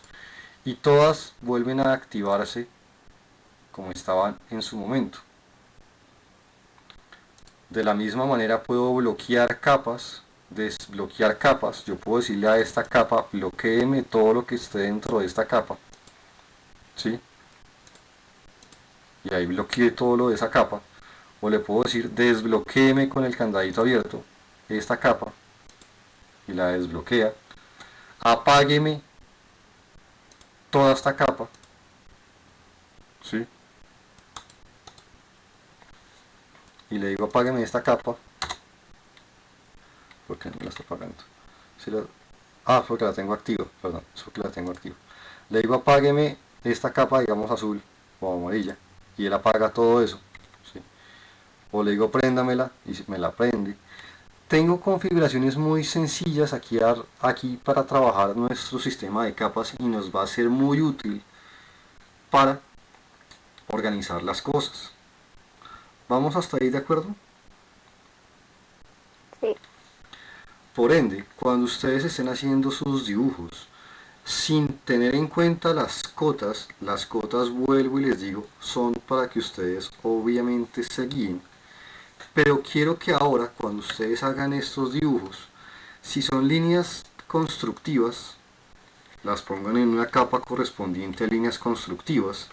y todas vuelven a activarse como estaban en su momento. De la misma manera puedo bloquear capas, desbloquear capas. Yo puedo decirle a esta capa, bloquéeme todo lo que esté dentro de esta capa, ¿sí? Y ahí bloqueé todo lo de esa capa. O le puedo decir, desbloquéeme con el candadito abierto esta capa, y la desbloquea. Apágueme toda esta capa, ¿sí? Y le digo, apágueme esta capa. ¿Por qué no la está apagando? Si porque la tengo activa, perdón, es porque la tengo activa. Le digo, apágueme esta capa, digamos azul o amarilla, y él apaga todo eso, ¿sí? O le digo, préndamela, y me la prende. Tengo configuraciones muy sencillas aquí para trabajar nuestro sistema de capas, y nos va a ser muy útil para organizar las cosas. ¿Vamos hasta ahí de acuerdo? Sí. Por ende, cuando ustedes estén haciendo sus dibujos sin tener en cuenta las cotas vuelvo y les digo, son para que ustedes obviamente se guíen. Pero quiero que ahora, cuando ustedes hagan estos dibujos, si son líneas constructivas, las pongan en una capa correspondiente a líneas constructivas.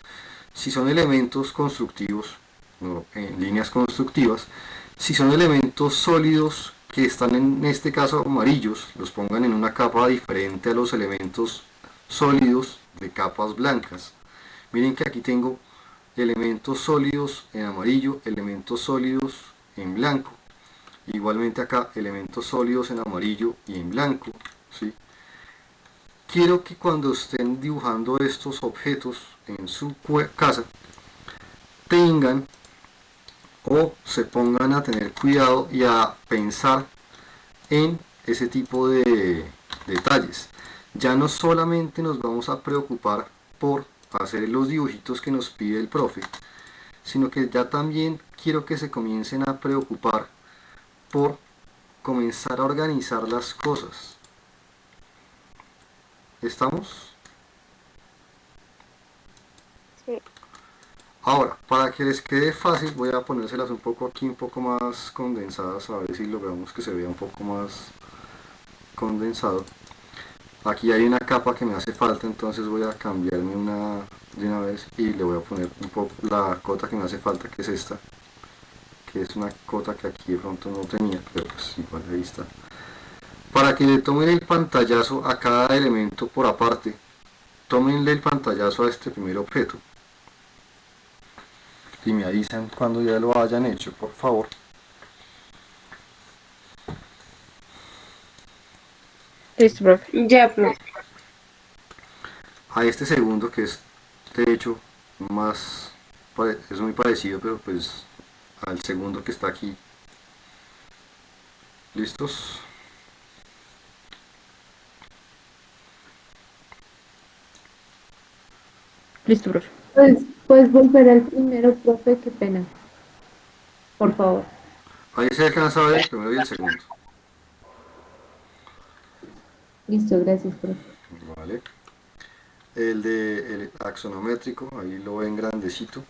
Si son elementos constructivos, no, en líneas constructivas. Si son elementos sólidos que están en este caso amarillos, los pongan en una capa diferente a los elementos sólidos de capas blancas. Miren que aquí tengo elementos sólidos en amarillo, elementos sólidos en blanco. Igualmente acá elementos sólidos en amarillo y en blanco, ¿sí? Quiero que cuando estén dibujando estos objetos en su casa, tengan o se pongan a tener cuidado y a pensar en ese tipo de detalles. Ya no solamente nos vamos a preocupar por hacer los dibujitos que nos pide el profe, sino que ya también quiero que se comiencen a preocupar por comenzar a organizar las cosas. ¿Estamos? Sí. Ahora, para que les quede fácil, voy a ponérselas un poco aquí, un poco más condensadas, a ver si logramos que se vea un poco más condensado. Aquí hay una capa que me hace falta, entonces voy a cambiarme una de una vez y le voy a poner un poco la cota que me hace falta, que es esta, que es una cota que aquí de pronto no tenía, pero pues igual ahí está. Para que le tomen el pantallazo a cada elemento por aparte, tómenle el pantallazo a este primer objeto. Y me avisan cuando ya lo hayan hecho, por favor. Listo, profe. Ya, profe. A este segundo, que es de hecho es muy parecido, pero pues al segundo que está aquí. ¿Listos? Listo, profe. Pues volver al primero, profe, qué pena. Por favor. Ahí se alcanza a ver el primero y el segundo. Listo, gracias, profe. Vale. El axonométrico, ahí lo ven grandecito.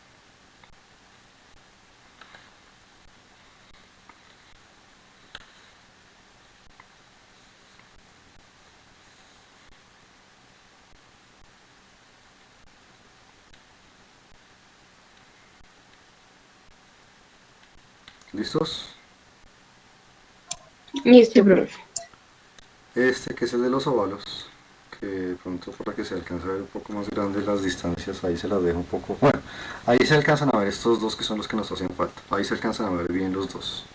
¿Listos? Listo, profe. Este que es el de los óvalos, que de pronto para que se alcance a ver un poco más grande las distancias, ahí se las dejo un poco, bueno, ahí se alcanzan a ver estos dos que son los que nos hacen falta, ahí se alcanzan a ver bien los dos.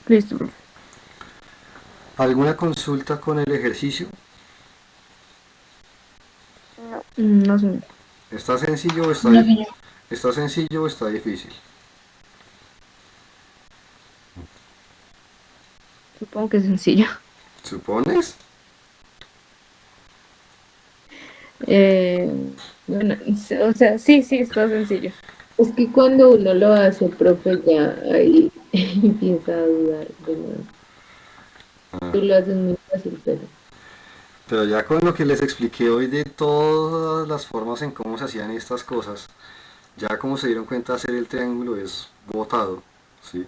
Listo, profe. ¿Alguna consulta con el ejercicio? No. No, señor. ¿Está sencillo o No, señor. está sencillo o está difícil? Supongo que es sencillo. ¿Supones? Bueno, o sea, sí, está sencillo. Es que cuando uno lo hace, profe, ya ahí empieza a dudar de nuevo. Ah, Tú lo haces muy fácil, pero ya con lo que les expliqué hoy de todas las formas en cómo se hacían estas cosas, ya como se dieron cuenta hacer el triángulo es botado, ¿sí?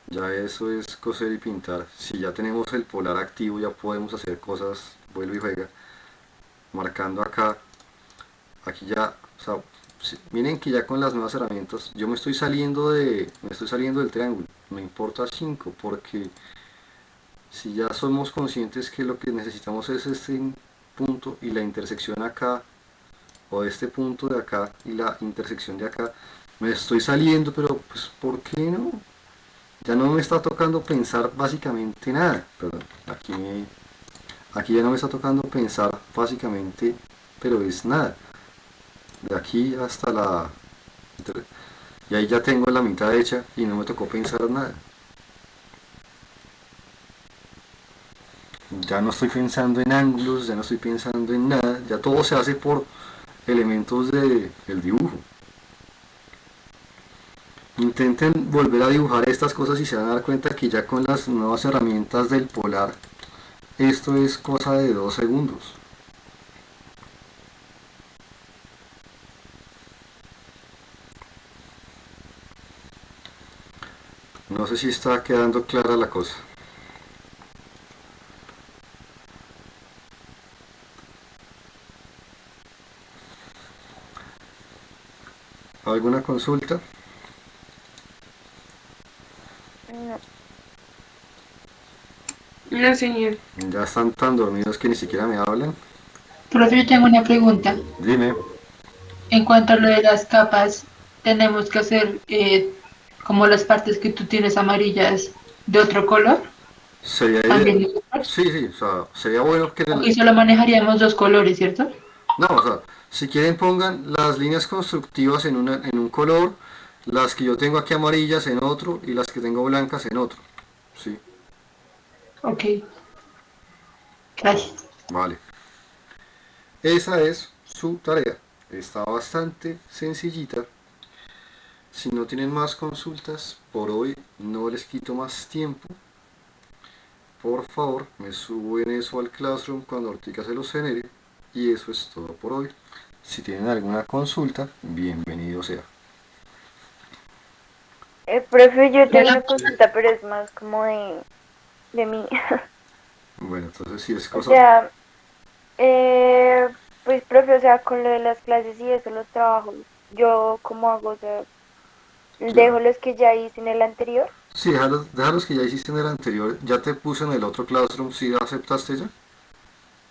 Ya eso es coser y pintar. Si ya tenemos el polar activo, ya podemos hacer cosas, vuelve y juega, marcando acá, aquí ya, o sea, miren que ya con las nuevas herramientas, yo me estoy saliendo del triángulo, me importa 5 porque si ya somos conscientes que lo que necesitamos es este punto y la intersección acá, o este punto de acá y la intersección de acá, me estoy saliendo, pero pues ¿por qué no? Ya no me está tocando pensar básicamente nada, perdón, aquí ya no me está tocando pensar básicamente, pero es nada, de aquí hasta y ahí ya tengo la mitad hecha y no me tocó pensar nada. Ya no estoy pensando en ángulos, ya no estoy pensando en nada, ya todo se hace por elementos del dibujo. Intenten volver a dibujar estas cosas y se van a dar cuenta que ya con las nuevas herramientas del polar, esto es cosa de 2 segundos. No sé si está quedando clara la cosa. ¿Alguna consulta? No. No, señor. Ya están tan dormidos que ni siquiera me hablan. Profe, yo tengo una pregunta. Dime. En cuanto a lo de las capas, tenemos que hacer como las partes que tú tienes amarillas de otro color. Sería También ideal. nosotros. Sí, sí, o sea, sería bueno que Ok, solo manejaríamos dos colores, ¿cierto? no, o sea, si quieren pongan las líneas constructivas en un color, las que yo tengo aquí amarillas en otro y las que tengo blancas en otro. Sí, Ok, gracias. vale. Esa es su tarea. Está bastante sencillita. Si no tienen más consultas, por hoy no les quito más tiempo. Por favor, me suben eso al Classroom cuando Ortica se los genere. Y eso es todo por hoy. Si tienen alguna consulta, bienvenido sea. Profe, yo tengo una consulta, pero es más como de mí. Bueno, entonces si es O cosa... sea, pues profe, o sea, con lo de las clases y eso, los trabajos, ¿yo cómo hago? O sea, ¿dejo los que ya hice en el anterior? Sí, déjalos que ya hiciste en el anterior. Ya te puse en el otro Classroom. ¿Sí aceptaste ya?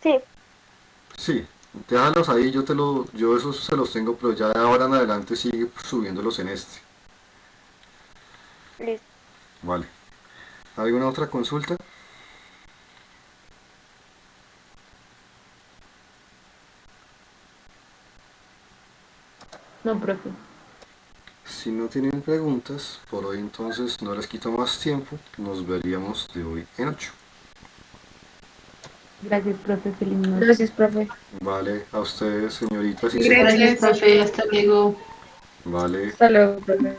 Sí, Sí, déjalos ahí. Yo esos se los tengo, pero ya de ahora en adelante sigue subiéndolos en este. listo. Vale. ¿Alguna otra consulta? no, profe. Si no tienen preguntas, por hoy entonces no les quito más tiempo. Nos veríamos de hoy en 8. Gracias, profe. Feliz noche. Gracias, profe. Vale, a ustedes, señoritas y Gracias, profe. Hasta luego. Vale. Hasta luego, profe.